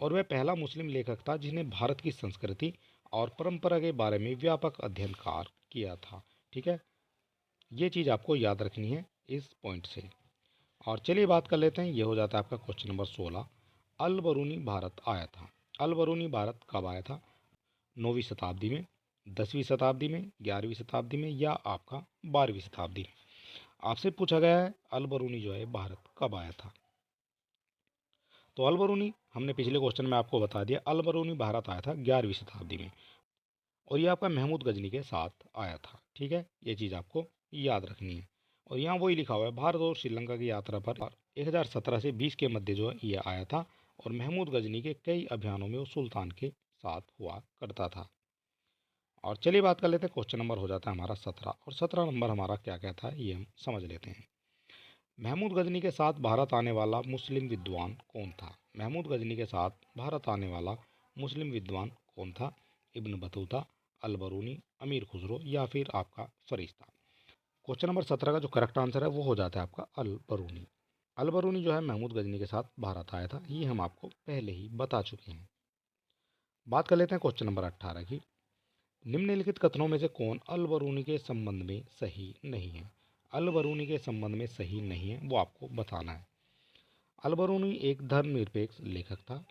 और वह पहला मुस्लिम लेखक था जिसने भारत की संस्कृति और परंपरा के बारे में व्यापक अध्ययन कार्य किया था। ठीक है, ये चीज़ आपको याद रखनी है इस पॉइंट से। और चलिए बात कर लेते हैं, ये हो जाता है आपका क्वेश्चन नंबर 16। अल बरूनी भारत आया था। अल बरूनी भारत कब आया था? 9वीं शताब्दी में, 10वीं शताब्दी में, 11वीं शताब्दी में, या आपका 12वीं शताब्दी में? आपसे पूछा गया है अल बरूनी जो है भारत कब आया था। तो अल बरूनी हमने पिछले क्वेश्चन में आपको बता दिया, अल बरूनी भारत आया था 11वीं शताब्दी में, और ये आपका महमूद गजनी के साथ आया था। ठीक है, ये चीज़ आपको याद रखनी है। और यहाँ वही लिखा हुआ है, भारत और श्रीलंका की यात्रा पर 1017 से 20 के मध्य जो है ये आया था, और महमूद गजनी के कई अभियानों में वो सुल्तान के साथ हुआ करता था। और चलिए बात कर लेते हैं, क्वेश्चन नंबर हो जाता है हमारा 17, और 17 नंबर हमारा क्या कहता है ये हम समझ लेते हैं। महमूद गजनी के साथ भारत आने वाला मुस्लिम विद्वान कौन था? महमूद गजनी के साथ भारत आने वाला मुस्लिम विद्वान कौन था? इब्न बतूता, अल बरूनी, अमीर खुसरो, या फिर आपका फरिश्ता? क्वेश्चन नंबर 17 का जो करेक्ट आंसर है वो हो जाता है आपका अल बरूनी। अल बरूनी जो है महमूद गजनी के साथ भारत आया था, ये हम आपको पहले ही बता चुके हैं। बात कर लेते हैं क्वेश्चन नंबर 18 की। निम्नलिखित कथनों में से कौन अल बरूनी के संबंध में सही नहीं है? अल बरूनी के संबंध में सही नहीं है वो आपको बताना है। अल बरूनी एक धर्मनिरपेक्ष लेखक था।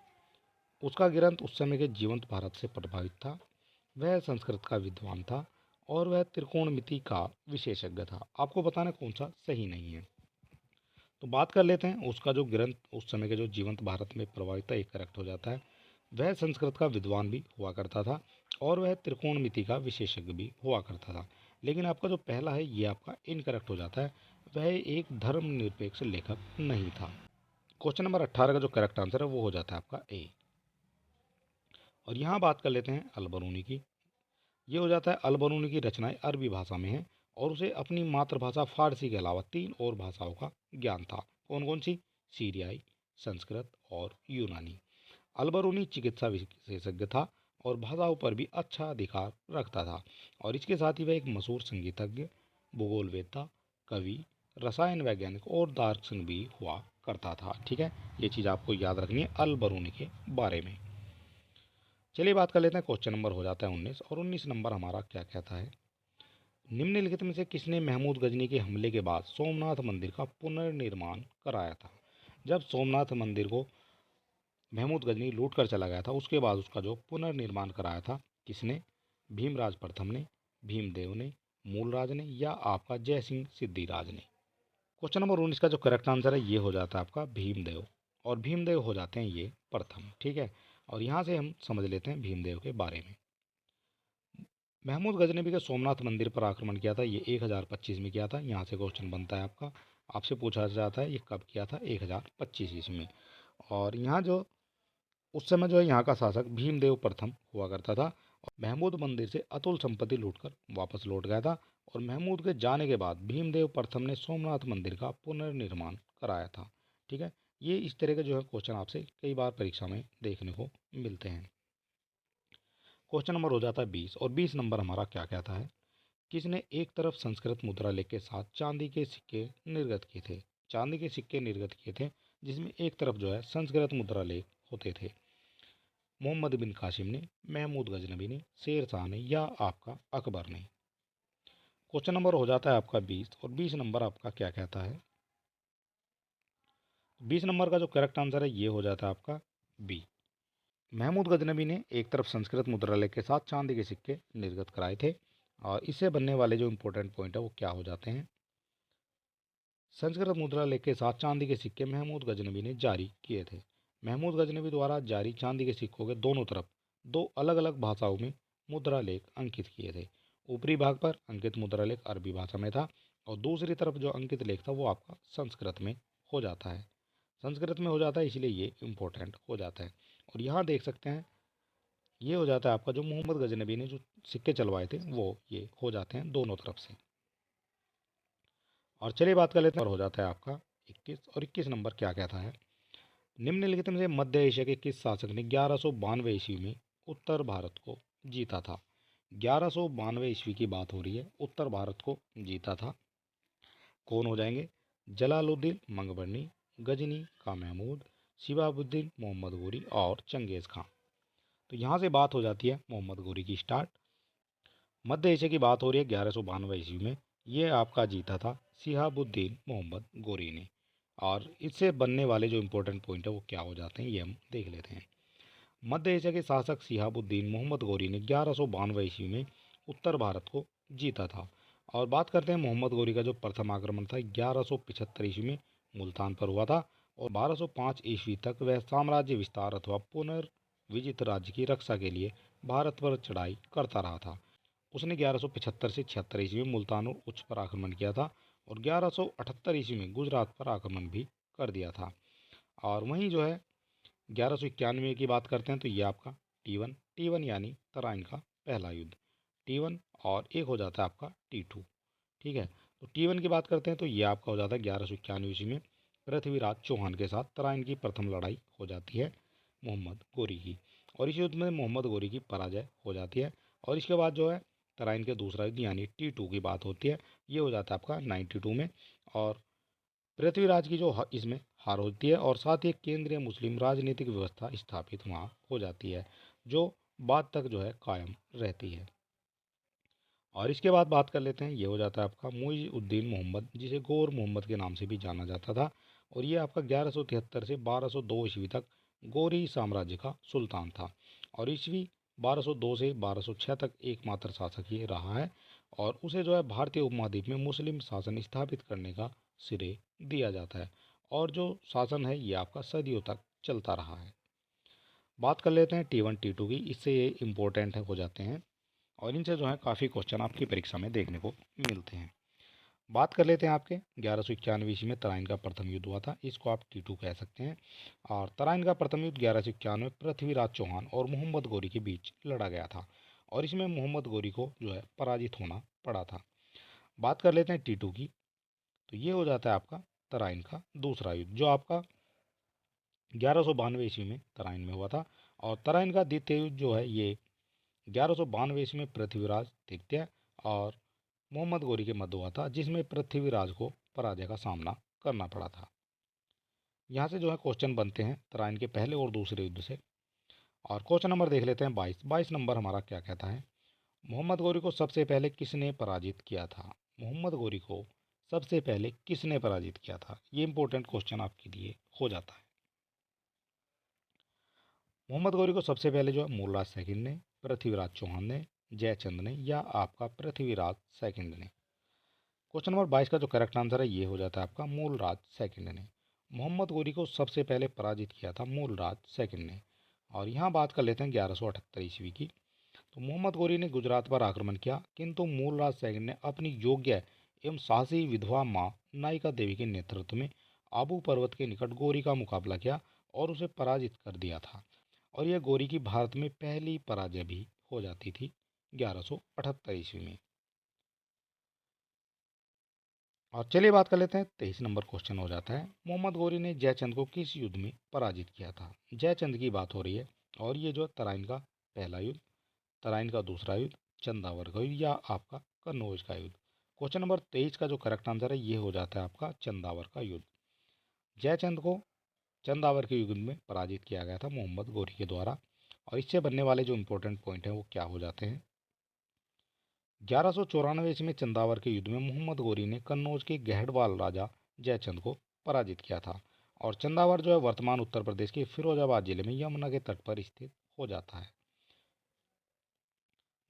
उसका ग्रंथ उस समय के जीवंत भारत से प्रभावित था। वह संस्कृत का विद्वान था, और वह त्रिकोणमिति का विशेषज्ञ था। आपको बताना कौन सा सही नहीं है। तो बात कर लेते हैं, उसका जो ग्रंथ उस समय के जो जीवंत भारत में प्रभावित था, एक करेक्ट हो जाता है। वह संस्कृत का विद्वान भी हुआ करता था, और वह त्रिकोणमिति का विशेषज्ञ भी हुआ करता था। लेकिन आपका जो पहला है ये आपका इनकरेक्ट हो जाता है, वह एक धर्मनिरपेक्ष लेखक नहीं था। क्वेश्चन नंबर 18 का जो करेक्ट आंसर है वो हो जाता है आपका ए। और यहाँ बात कर लेते हैं अल बरूनी की। ये हो जाता है, अल बरूनी की रचनाएं अरबी भाषा में हैं, और उसे अपनी मातृभाषा फारसी के अलावा 3 और भाषाओं का ज्ञान था। कौन कौन सी? सीरियाई, संस्कृत और यूनानी। अल बरूनी चिकित्सा विशेषज्ञ था, और भाषाओं पर भी अच्छा अधिकार रखता था। और इसके साथ ही वह एक मशहूर संगीतज्ञ, भूगोलवेत्ता, कवि, रसायन वैज्ञानिक और दार्शनिक भी हुआ करता था। ठीक है, ये चीज़ आपको याद रखनी है अल बरूनी के बारे में। चलिए बात कर लेते हैं, क्वेश्चन नंबर हो जाता है 19, और 19 नंबर हमारा क्या कहता है। निम्नलिखित में से किसने महमूद गजनी के हमले के बाद सोमनाथ मंदिर का पुनर्निर्माण कराया था? जब सोमनाथ मंदिर को महमूद गजनी लूट कर चला गया था, उसके बाद उसका जो पुनर्निर्माण कराया था, किसने? भीमराज प्रथम ने, भीमदेव ने, मूलराज ने, या आपका जय सिंह सिद्धिराज ने? क्वेश्चन नंबर 19 का जो करेक्ट आंसर है ये हो जाता है आपका भीमदेव, और भीमदेव हो जाते हैं ये प्रथम। ठीक है, और यहाँ से हम समझ लेते हैं भीमदेव के बारे में। महमूद गजनबी के सोमनाथ मंदिर पर आक्रमण किया था, ये 1025 में किया था। यहाँ से क्वेश्चन बनता है आपका, आपसे पूछा जाता है ये कब किया था? 1025 ईस्वी में। और यहाँ जो उस समय जो है यहाँ का शासक भीमदेव प्रथम हुआ करता था। और महमूद मंदिर से अतुल संपत्ति लूटकर वापस लौट गया था, और महमूद के जाने के बाद भीमदेव प्रथम ने सोमनाथ मंदिर का पुनर्निर्माण कराया था। ठीक है, ये इस तरह के जो है क्वेश्चन आपसे कई बार परीक्षा में देखने को मिलते हैं। क्वेश्चन नंबर हो जाता है 20, और 20 नंबर हमारा क्या कहता है। किसने एक तरफ संस्कृत मुद्रा लेख के साथ चांदी के सिक्के निर्गत किए थे? चांदी के सिक्के निर्गत किए थे जिसमें एक तरफ जो है संस्कृत मुद्रा लेख होते थे। मोहम्मद बिन कासिम ने, महमूद गजनबी ने, शेर शाह ने या आपका अकबर ने। क्वेश्चन नंबर हो जाता है आपका 20 और 20 नंबर आपका क्या कहता है। 20 नंबर का जो करेक्ट आंसर है ये हो जाता है आपका बी। महमूद गजनबी ने एक तरफ संस्कृत मुद्रालय के साथ चांदी के सिक्के निर्गत कराए थे और इससे बनने वाले जो इंपॉर्टेंट पॉइंट है वो क्या हो जाते हैं। संस्कृत मुद्रालय के साथ चांदी के सिक्के महमूद गजनबी ने जारी किए थे। महमूद गजनबी द्वारा जारी चांदी के सिक्कों के दोनों तरफ दो अलग अलग भाषाओं में मुद्रालेख अंकित किए थे। ऊपरी भाग पर अंकित मुद्रालेख अरबी भाषा में था और दूसरी तरफ जो अंकित लेख था वो आपका संस्कृत में हो जाता है। संस्कृत में हो जाता है इसलिए ये इम्पोर्टेंट हो जाता है। और यहाँ देख सकते हैं ये हो जाता है आपका जो मोहम्मद गजनबी ने जो सिक्के चलवाए थे वो ये हो जाते हैं दोनों तरफ से। और चलिए बात कर लेते हैं और हो जाता है आपका 21 और 21 नंबर क्या कहता है। निम्नलिखित में से मध्य एशिया के किस शासक ने 1192 ईस्वी में उत्तर भारत को जीता था। 1192 ईस्वी की बात हो रही है, उत्तर भारत को जीता था। कौन हो जाएंगे। जलालुद्दीन मंगबरनी, गजनी का महमूद, शिहाबुद्दीन मोहम्मद गोरी और चंगेज़ खां। तो यहाँ से बात हो जाती है मोहम्मद गोरी की स्टार्ट। मध्य एशिया की बात हो रही है 1192 ईस्वी में, ये आपका जीता था शिहाबुद्दीन मोहम्मद गोरी ने। और इससे बनने वाले जो इंपॉर्टेंट पॉइंट है वो क्या हो जाते हैं ये हम देख लेते हैं। मध्य एशिया के शासक शिहाबुद्दीन मोहम्मद गोरी ने 1192 ईस्वी में उत्तर भारत को जीता था। और बात करते हैं मोहम्मद गोरी का जो प्रथम आक्रमण था 1175 ईस्वी में मुल्तान पर हुआ था और 1205 ईस्वी तक वह साम्राज्य विस्तार अथवा पुनर्विजित राज्य की रक्षा के लिए भारत पर चढ़ाई करता रहा था। उसने 1175 से 76 ईस्वी में मुल्तान और उच्च पर आक्रमण किया था और 1178 ईस्वी में गुजरात पर आक्रमण भी कर दिया था। और वहीं जो है 1191 की बात करते हैं तो ये आपका T1 यानी तराइन का पहला युद्ध T1 और एक हो जाता है आपका T2। ठीक है, तो T1 की बात करते हैं तो ये आपका हो जाता है 1191 ईस्वी में पृथ्वीराज चौहान के साथ तराइन की प्रथम लड़ाई हो जाती है मोहम्मद गोरी की। और इस युद्ध में मोहम्मद गोरी की पराजय हो जाती है। और इसके बाद जो है तराइन के दूसरा युद्ध यानी T2 की बात होती है, ये हो जाता है आपका 92 में। और पृथ्वीराज की जो इसमें हार होती है और साथ ही एक केंद्रीय मुस्लिम राजनीतिक व्यवस्था स्थापित वहाँ हो जाती है जो बाद तक जो है कायम रहती है। और इसके बाद बात कर लेते हैं, ये हो जाता है आपका मुइज़ुद्दीन मोहम्मद, जिसे गौर मोहम्मद के नाम से भी जाना जाता था। और ये आपका 1173 से 1202 ईस्वी तक गौरी साम्राज्य का सुल्तान था। और ईस्वी 1202 से 1206 तक एकमात्र शासक ये रहा है। और उसे जो है भारतीय उपमहाद्वीप में मुस्लिम शासन स्थापित करने का श्रेय दिया जाता है। और जो शासन है ये आपका सदियों तक चलता रहा है। बात कर लेते हैं T1 T2 की, इससे ये इम्पोर्टेंट हो जाते हैं और इनसे जो है काफ़ी क्वेश्चन आपकी परीक्षा में देखने को मिलते हैं। बात कर लेते हैं आपके 1191 ईस्वी में तराइन का प्रथम युद्ध हुआ था, इसको आप T2 कह सकते हैं। और तराइन का प्रथम युद्ध 1191 में पृथ्वीराज चौहान और मोहम्मद गोरी के बीच लड़ा गया था और इसमें मोहम्मद गोरी को जो है पराजित होना पड़ा था। बात कर लेते हैं T2 की, तो ये हो जाता है आपका तराइन का दूसरा युद्ध जो आपका 1192 ईस्वी में तराइन में हुआ था। और तराइन का द्वितीय युद्ध जो है ये 1192 ईस्वी में पृथ्वीराज तृतीय और मोहम्मद गोरी के मध्य हुआ था, जिसमें पृथ्वीराज को पराजय का सामना करना पड़ा था। यहाँ से जो है क्वेश्चन बनते हैं तराइन के पहले और दूसरे युद्ध से। और क्वेश्चन नंबर देख लेते हैं 22 नंबर हमारा क्या कहता है। मोहम्मद गोरी को सबसे पहले किसने पराजित किया था। मोहम्मद गोरी को सबसे पहले किसने पराजित किया था, ये इंपॉर्टेंट क्वेश्चन आपके लिए हो जाता है। मोहम्मद गौरी को सबसे पहले जो है मूलराज सेकंड ने, पृथ्वीराज चौहान ने, जयचंद ने या आपका पृथ्वीराज सेकंड ने। क्वेश्चन नंबर 22 का जो करेक्ट आंसर है ये हो जाता है आपका मूलराज सेकंड ने। मोहम्मद गौरी को सबसे पहले पराजित किया था मूलराज सेकंड ने। और यहाँ बात कर लेते हैं 1178 ईस्वी की, तो मोहम्मद गौरी ने गुजरात पर आक्रमण किया किंतु मूलराज सेकंड ने अपनी योग्य एवं साहसी विधवा माँ नायिका देवी के नेतृत्व में आबू पर्वत के निकट गौरी का मुकाबला किया और उसे पराजित कर दिया था। और यह गौरी की भारत में पहली पराजय भी हो जाती थी 1178 ईस्वी में। और चलिए बात कर लेते हैं 23 नंबर क्वेश्चन हो जाता है, मोहम्मद गौरी ने जयचंद को किस युद्ध में पराजित किया था। जयचंद की बात हो रही है और ये जो तराइन का पहला युद्ध, तराइन का दूसरा युद्ध, चंदावर का युद्ध या आपका कन्नौज का युद्ध। क्वेश्चन नंबर 23 का जो करेक्ट आंसर है ये हो जाता है आपका चंदावर का युद्ध। जयचंद को चंदावर के युद्ध में पराजित किया गया था मोहम्मद गौरी के द्वारा। और इससे बनने वाले जो इम्पोर्टेंट पॉइंट हैं वो क्या हो जाते हैं। 1194 ईस्वी में चंदावर के युद्ध में मोहम्मद गोरी ने कन्नौज के गहडवाल राजा जयचंद को पराजित किया था। और चंदावर जो है वर्तमान उत्तर प्रदेश के फिरोजाबाद जिले में यमुना के तट पर स्थित हो जाता है।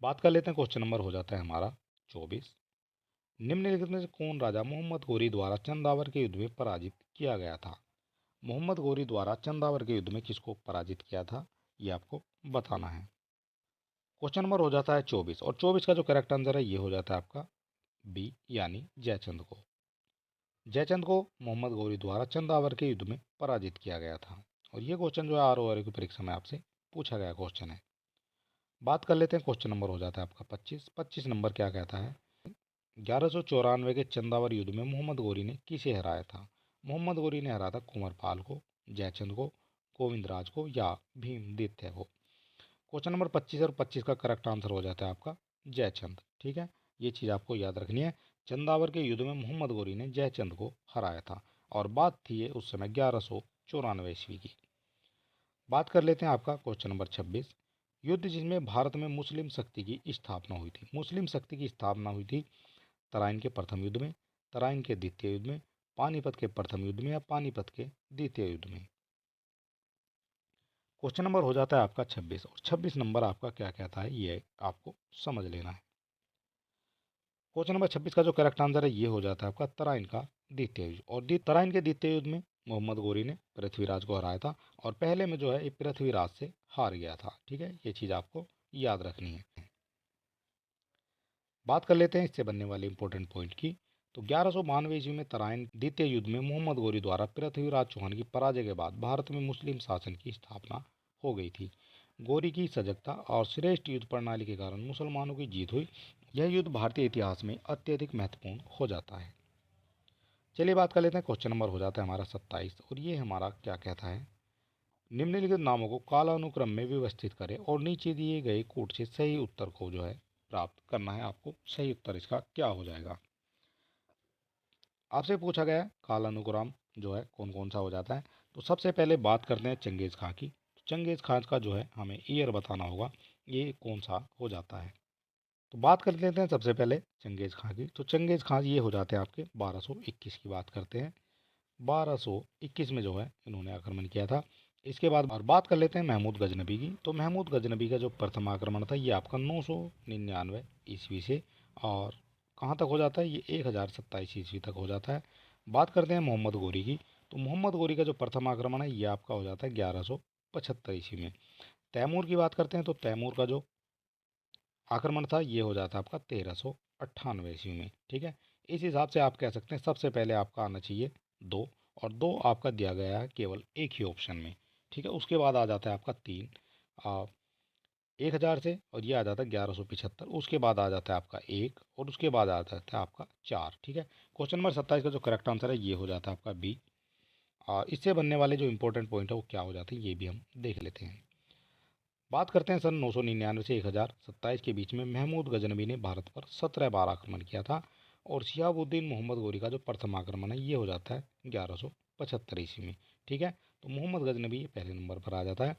बात कर लेते हैं, क्वेश्चन नंबर हो जाता है हमारा 24। निम्नलिखित में से कौन राजा मोहम्मद गोरी द्वारा चंदावर के युद्ध में पराजित किया गया था। मोहम्मद गोरी द्वारा चंदावर के युद्ध में किसको पराजित किया था, ये आपको बताना है। क्वेश्चन नंबर हो जाता है 24 और 24 का जो करेक्ट आंसर है ये हो जाता है आपका बी यानी जयचंद को। जयचंद को मोहम्मद गौरी द्वारा चंदावर के युद्ध में पराजित किया गया था। और ये क्वेश्चन जो है ROR की परीक्षा में आपसे पूछा गया क्वेश्चन है। बात कर लेते हैं, क्वेश्चन नंबर हो जाता है आपका 25 नंबर क्या कहता है। 1194 के चंदावर युद्ध में मोहम्मद गौरी ने किसे हराया था। मोहम्मद गौरी ने हराया था कुंवरपाल को, जयचंद को, गोविंदराज को या भीमदित्य को। क्वेश्चन नंबर 25 और 25 का करेक्ट आंसर हो जाता है आपका जयचंद। ठीक है, ये चीज़ आपको याद रखनी है। चंदावर के युद्ध में मोहम्मद गौरी ने जयचंद को हराया था और बात थी ये उस समय 1194 ईस्वी की। बात कर लेते हैं आपका क्वेश्चन नंबर 26। युद्ध जिसमें भारत में मुस्लिम शक्ति की स्थापना हुई थी। मुस्लिम शक्ति की स्थापना हुई थी तराइन के प्रथम युद्ध में, तराइन के द्वितीय युद्ध में, पानीपत के प्रथम युद्ध में या पानीपत के द्वितीय युद्ध में। क्वेश्चन नंबर हो जाता है आपका 26 और 26 नंबर आपका क्या कहता है ये आपको समझ लेना है। क्वेश्चन नंबर 26 का जो करेक्ट आंसर है ये हो जाता है आपका तराइन का द्वितीय युद्ध। और तराइन के द्वितीय युद्ध में मोहम्मद गौरी ने पृथ्वीराज को हराया था और पहले में जो है ये पृथ्वीराज से हार गया था। ठीक है, ये चीज़ आपको याद रखनी है। बात कर लेते हैं इससे बनने वाले इंपॉर्टेंट पॉइंट की। तो 1192 ईस्वी में तराइन द्वितीय युद्ध में मोहम्मद गौरी द्वारा पृथ्वीराज चौहान की पराजय के बाद भारत में मुस्लिम शासन की स्थापना हो गई थी। गौरी की सजगता और श्रेष्ठ युद्ध प्रणाली के कारण मुसलमानों की जीत हुई। यह युद्ध भारतीय इतिहास में अत्यधिक महत्वपूर्ण हो जाता है। चलिए बात कर लेते हैं, क्वेश्चन नंबर हो जाता है हमारा 27 और ये हमारा क्या कहता है। निम्नलिखित नामों को कालानुक्रम में व्यवस्थित करें और नीचे दिए गए कोड से सही उत्तर को जो है प्राप्त करना है आपको। सही उत्तर इसका क्या हो जाएगा। आपसे पूछा गया है कालानुक्रम जो है कौन कौन सा हो जाता है। तो सबसे पहले बात करते हैं चंगेज़ खां की। चंगेज़ खां का जो है हमें ईयर बताना होगा, ये कौन सा हो जाता है। तो बात कर लेते हैं सबसे पहले चंगेज़ खां की। तो चंगेज़ खां ये हो जाते हैं आपके 1221 की बात करते हैं। 1221 में जो है इन्होंने आक्रमण किया था। इसके बाद और बात कर लेते हैं महमूद गजनबी की। तो महमूद गजनबी का जो प्रथम आक्रमण था ये आपका 999 ईस्वी से और कहाँ तक हो जाता है, ये 1027 ईस्वी तक हो जाता है। बात करते हैं मोहम्मद गोरी की। तो मोहम्मद गोरी का जो प्रथम आक्रमण है ये आपका हो जाता है 1175 ईस्वी में। तैमूर की बात करते हैं तो तैमूर का जो आक्रमण था ये हो जाता है आपका 1398 ईस्वी में। ठीक है, इस हिसाब से आप कह सकते हैं सबसे पहले आपका आना चाहिए 2 और 2 आपका दिया गया है केवल एक ही ऑप्शन में। ठीक है, उसके बाद आ जाता है आपका 3 1000 से और ये आ जाता है 1175। उसके बाद आ जाता है आपका 1 और उसके बाद आ जाता है आपका 4। ठीक है, क्वेश्चन नंबर 27 का जो करेक्ट आंसर है ये हो जाता है आपका बी। इससे बनने वाले जो इंपॉर्टेंट पॉइंट है वो क्या हो जाते हैं ये भी हम देख लेते हैं। बात करते हैं सन 999 से 1027 के बीच में महमूद गजनबी ने भारत पर 17 बार आक्रमण किया था। और शिहाबुद्दीन मोहम्मद गोरी का जो प्रथम आक्रमण है ये हो जाता है 1175 ईस्वी में। ठीक है, तो मोहम्मद गजनबी ये पहले नंबर पर आ जाता है।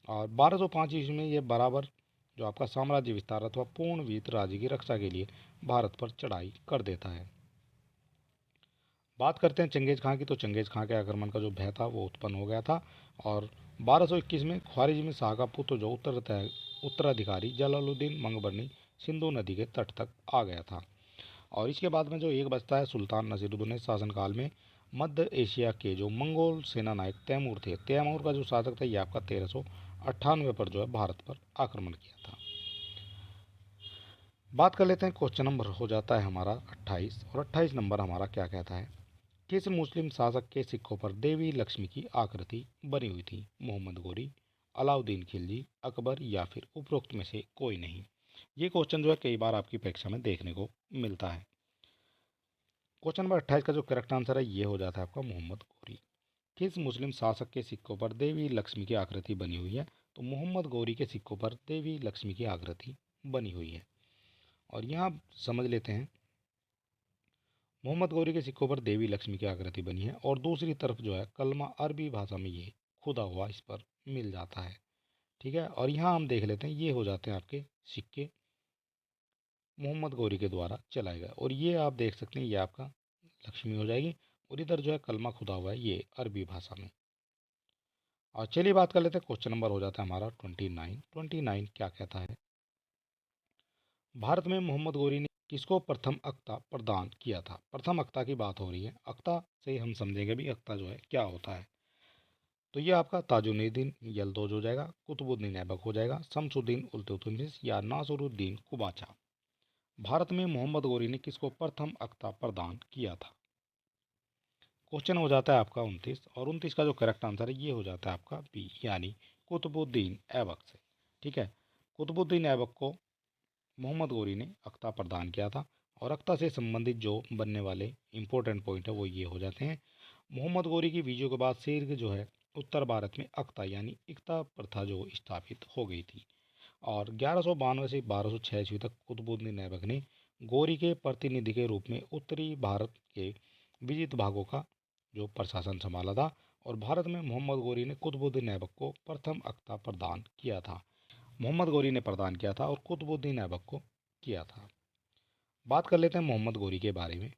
और 1205 ईस्वी में ये बराबर जो आपका साम्राज्य विस्तार अथवा पूर्ण वित्त राज्य की रक्षा के लिए भारत पर चढ़ाई कर देता है। बात करते हैं चंगेज़ खां की। तो चंगेज़ खां के आक्रमण का जो भय था वो उत्पन्न हो गया था। और 1221 में ख्वारिज़मी शाह का पुत्र जो उत्तराधिकारी जलालुद्दीन मंगबरनी सिंधु नदी के तट तक आ गया था। और इसके बाद में जो एक बचता है सुल्तान नसीरुद्दौला शासनकाल में मध्य एशिया के जो मंगोल सेना नायक तैमूर थे। तैमूर का जो शासक था ये आपका 1398 पर जो है भारत पर आक्रमण किया था। बात कर लेते हैं, क्वेश्चन नंबर हो जाता है हमारा 28 और 28 नंबर हमारा क्या कहता है। किस मुस्लिम शासक के सिक्कों पर देवी लक्ष्मी की आकृति बनी हुई थी। मोहम्मद गोरी, अलाउद्दीन खिलजी, अकबर या फिर उपरोक्त में से कोई नहीं। ये क्वेश्चन जो है कई बार आपकी परीक्षा में देखने को मिलता है। क्वेश्चन नंबर 28 का जो करेक्ट आंसर है ये हो जाता है आपका मोहम्मद गोरी। किस मुस्लिम शासक के सिक्कों पर देवी लक्ष्मी की आकृति बनी हुई है। तो मोहम्मद गोरी के सिक्कों पर देवी लक्ष्मी की आकृति बनी हुई है। और यहाँ समझ लेते हैं मोहम्मद गौरी के सिक्कों पर देवी लक्ष्मी की आकृति बनी है और दूसरी तरफ जो है कलमा अरबी भाषा में ये खुदा हुआ इस पर मिल जाता है। ठीक है। और यहाँ हम देख लेते हैं, ये हो जाते हैं आपके सिक्के मोहम्मद गौरी के द्वारा चलाए गए। और ये आप देख सकते हैं, ये आपका लक्ष्मी हो जाएगी। और इधर जो है कलमा खुदा हुआ है, ये अरबी भाषा में। और चलिए बात कर लेते हैं, क्वेश्चन नंबर हो जाता है हमारा 29। क्या कहता है, भारत में मोहम्मद गौरी ने किसको प्रथम अख्ता प्रदान किया था। प्रथम अख्ता की बात हो रही है, अख्ता से हम समझेंगे भी अख्ता जो है क्या होता है। तो ये आपका ताजुद्दीन यलदौज हो जाएगा, कुतुबुद्दीन ऐबक हो जाएगा, शमसुद्दीन इल्तुतमिश या नासरुद्दीन कुबाचा। भारत में मोहम्मद गौरी ने किसको प्रथम अख्ता प्रदान किया था। क्वेश्चन हो जाता है आपका 29, और 29 का जो करेक्ट आंसर है ये हो जाता है आपका बी, यानी कुतुबुद्दीन ऐबक से। ठीक है, कुतुबुद्दीन ऐबक को मोहम्मद गौरी ने अख्ता प्रदान किया था। और अख्ता से संबंधित जो बनने वाले इंपॉर्टेंट पॉइंट है वो ये हो जाते हैं, मोहम्मद गौरी की विजय के बाद शीघ्र जो है उत्तर भारत में अख्ता यानी इक्ता प्रथा जो स्थापित हो गई थी। और 1192 से 1206 ईस्वी तक कुतुबुद्दीन ऐबक ने गौरी के प्रतिनिधि के रूप में उत्तरी भारत के विजित भागों का जो प्रशासन संभाला था। और भारत में मोहम्मद गौरी ने कुतुबुद्दीन ऐबक को प्रथम अख्ता प्रदान किया था। मोहम्मद गौरी ने प्रदान किया था और कुतुबुद्दीन ऐबक को किया था। बात कर लेते हैं मोहम्मद गौरी के बारे में।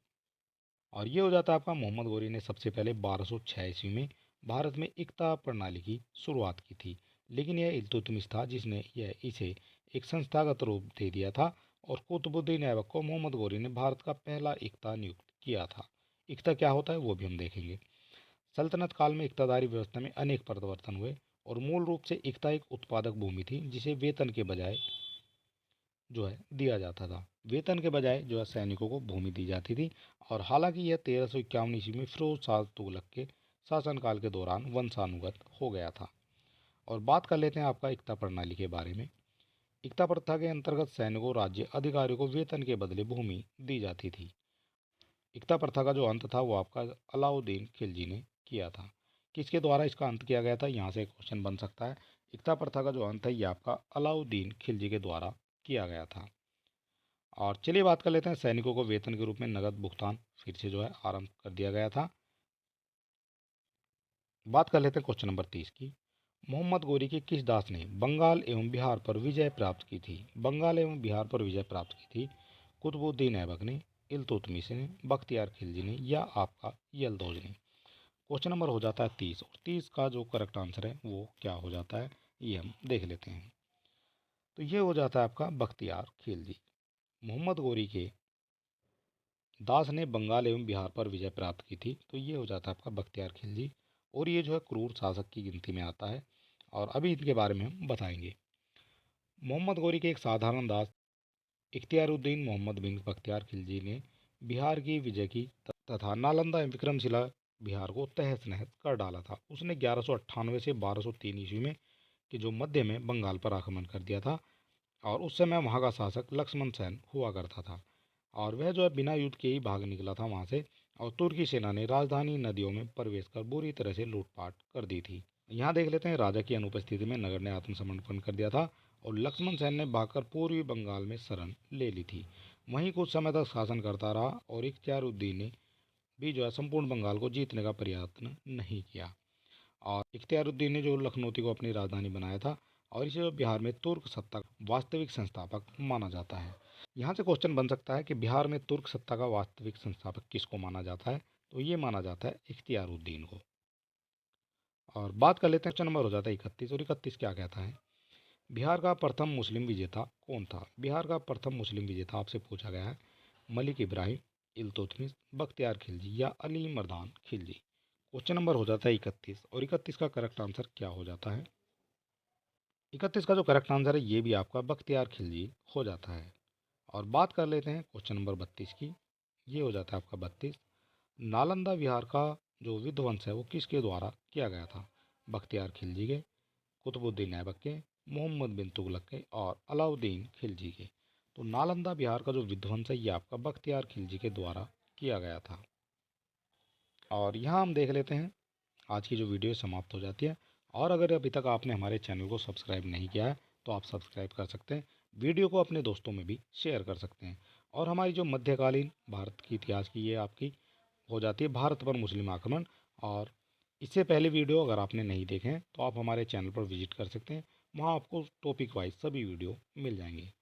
और ये हो जाता है आपका, मोहम्मद गौरी ने सबसे पहले 1206 ईस्वी में भारत में इक्ता प्रणाली की शुरुआत की थी। लेकिन यह इल्तुतमिश था जिसने यह इसे एक संस्थागत रूप दे दिया था। और कुतुबुद्दीन ऐबक को मोहम्मद गौरी ने भारत का पहला इक्ता नियुक्त किया था। इक्ता क्या होता है वो भी हम देखेंगे। सल्तनत काल में इक्तादारी व्यवस्था में अनेक परिवर्तन हुए। और मूल रूप से इक्ता एक उत्पादक भूमि थी जिसे वेतन के बजाय जो है दिया जाता था। वेतन के बजाय जो है सैनिकों को भूमि दी जाती थी। और हालांकि यह 1351 ईस्वी में फिरोज शाह तुगलक के शासनकाल के दौरान वंशानुगत हो गया था। और बात कर लेते हैं आपका इक्ता प्रणाली के बारे में। इक्ता प्रथा के अंतर्गत सैनिकों राज्य अधिकारियों को वेतन के बदले भूमि दी जाती थी। इक्ता प्रथा का जो अंत था वो आपका अलाउद्दीन खिलजी ने किया था। किसके द्वारा इसका अंत किया गया था, यहाँ से क्वेश्चन बन सकता है। इक्ता प्रथा का जो अंत है ये आपका अलाउद्दीन खिलजी के द्वारा किया गया था। और चलिए बात कर लेते हैं, सैनिकों को वेतन के रूप में नगद भुगतान फिर से जो है आरंभ कर दिया गया था। बात कर लेते हैं क्वेश्चन नंबर 30 की। मोहम्मद गौरी के किस दास ने बंगाल एवं बिहार पर विजय प्राप्त की थी। बंगाल एवं बिहार पर विजय प्राप्त की थी कुतुबुद्दीन ऐबक ने, इल्तुतमिश ने, बख्तियार खिलजी ने या आपका यलदौज ने। क्वेश्चन नंबर हो जाता है 30, और 30 का जो करेक्ट आंसर है वो क्या हो जाता है ये हम देख लेते हैं। तो ये हो जाता है आपका बख्तियार खिलजी। मोहम्मद गौरी के दास ने बंगाल एवं बिहार पर विजय प्राप्त की थी, तो ये हो जाता है आपका बख्तियार खिलजी। और ये जो है क्रूर शासक की गिनती में आता है। और अभी इनके बारे में हम बताएंगे। मोहम्मद गौरी के एक साधारण दास इख्तियारुद्दीन मोहम्मद बिन बख्तियार खिलजी ने बिहार की विजय की तथा नालंदा एवं विक्रमशिला बिहार को तहस नहस कर डाला था। उसने 1198 से 1203 ईस्वी में कि जो मध्य में बंगाल पर आक्रमण कर दिया था। और उस समय वहाँ का शासक लक्ष्मण सेन हुआ करता था। और वह जो है बिना युद्ध के ही भाग निकला था वहाँ से। और तुर्की सेना ने राजधानी नदियों में प्रवेश कर बुरी तरह से लूटपाट कर दी थी। यहाँ देख लेते हैं, राजा की अनुपस्थिति में नगर ने आत्मसमर्पण कर दिया था। और लक्ष्मण सेन ने भागकर पूर्वी बंगाल में शरण ले ली थी। वहीं कुछ समय तक शासन करता रहा। और इख्तियारुद्दीन ने भी जो है संपूर्ण बंगाल को जीतने का प्रयत्न नहीं किया। और इख्तियारुद्दीन ने जो लखनऊ को अपनी राजधानी बनाया था। और इसे जो बिहार में तुर्क सत्ता का वास्तविक संस्थापक माना जाता है। यहाँ से क्वेश्चन बन सकता है कि बिहार में तुर्क सत्ता का वास्तविक संस्थापक किसको माना जाता है, तो ये माना जाता है इख्तियारुद्दीन को। और बात कर लेते हैं, क्वेश्चन नंबर हो जाता है 31, और 31 क्या कहता है, बिहार का प्रथम मुस्लिम विजेता कौन था। बिहार का प्रथम मुस्लिम विजेता आपसे पूछा गया है। मलिक इब्राहिम, इल्तुतमिश, बख्तियार खिलजी या अली मर्दान खिलजी। क्वेश्चन नंबर हो जाता है 31, और 31 का करेक्ट आंसर क्या हो जाता है। 31 का जो करेक्ट आंसर है ये भी आपका बख्तियार खिलजी हो जाता है। और बात कर लेते हैं क्वेश्चन नंबर 32 की। ये हो जाता है आपका 32, नालंदा विहार का जो विध्वंस है वो किसके द्वारा किया गया था। बख्तियार खिलजी के, कुतुबुद्दीन ऐबक के, मोहम्मद बिन तुगलक के और अलाउद्दीन खिलजी के। तो नालंदा बिहार का जो विध्वंस है ये आपका बख्तियार खिलजी के द्वारा किया गया था। और यहाँ हम देख लेते हैं, आज की जो वीडियो समाप्त हो जाती है। और अगर अभी तक आपने हमारे चैनल को सब्सक्राइब नहीं किया है तो आप सब्सक्राइब कर सकते हैं। वीडियो को अपने दोस्तों में भी शेयर कर सकते हैं। और हमारी जो मध्यकालीन भारत की इतिहास की ये आपकी हो जाती है भारत पर मुस्लिम आक्रमण। और इससे पहले वीडियो अगर आपने नहीं देखे हैं तो आप हमारे चैनल पर विजिट कर सकते हैं। वहाँ आपको टॉपिक वाइज सभी वीडियो मिल जाएंगे।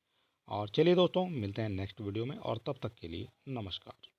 और चलिए दोस्तों, मिलते हैं नेक्स्ट वीडियो में, और तब तक के लिए नमस्कार।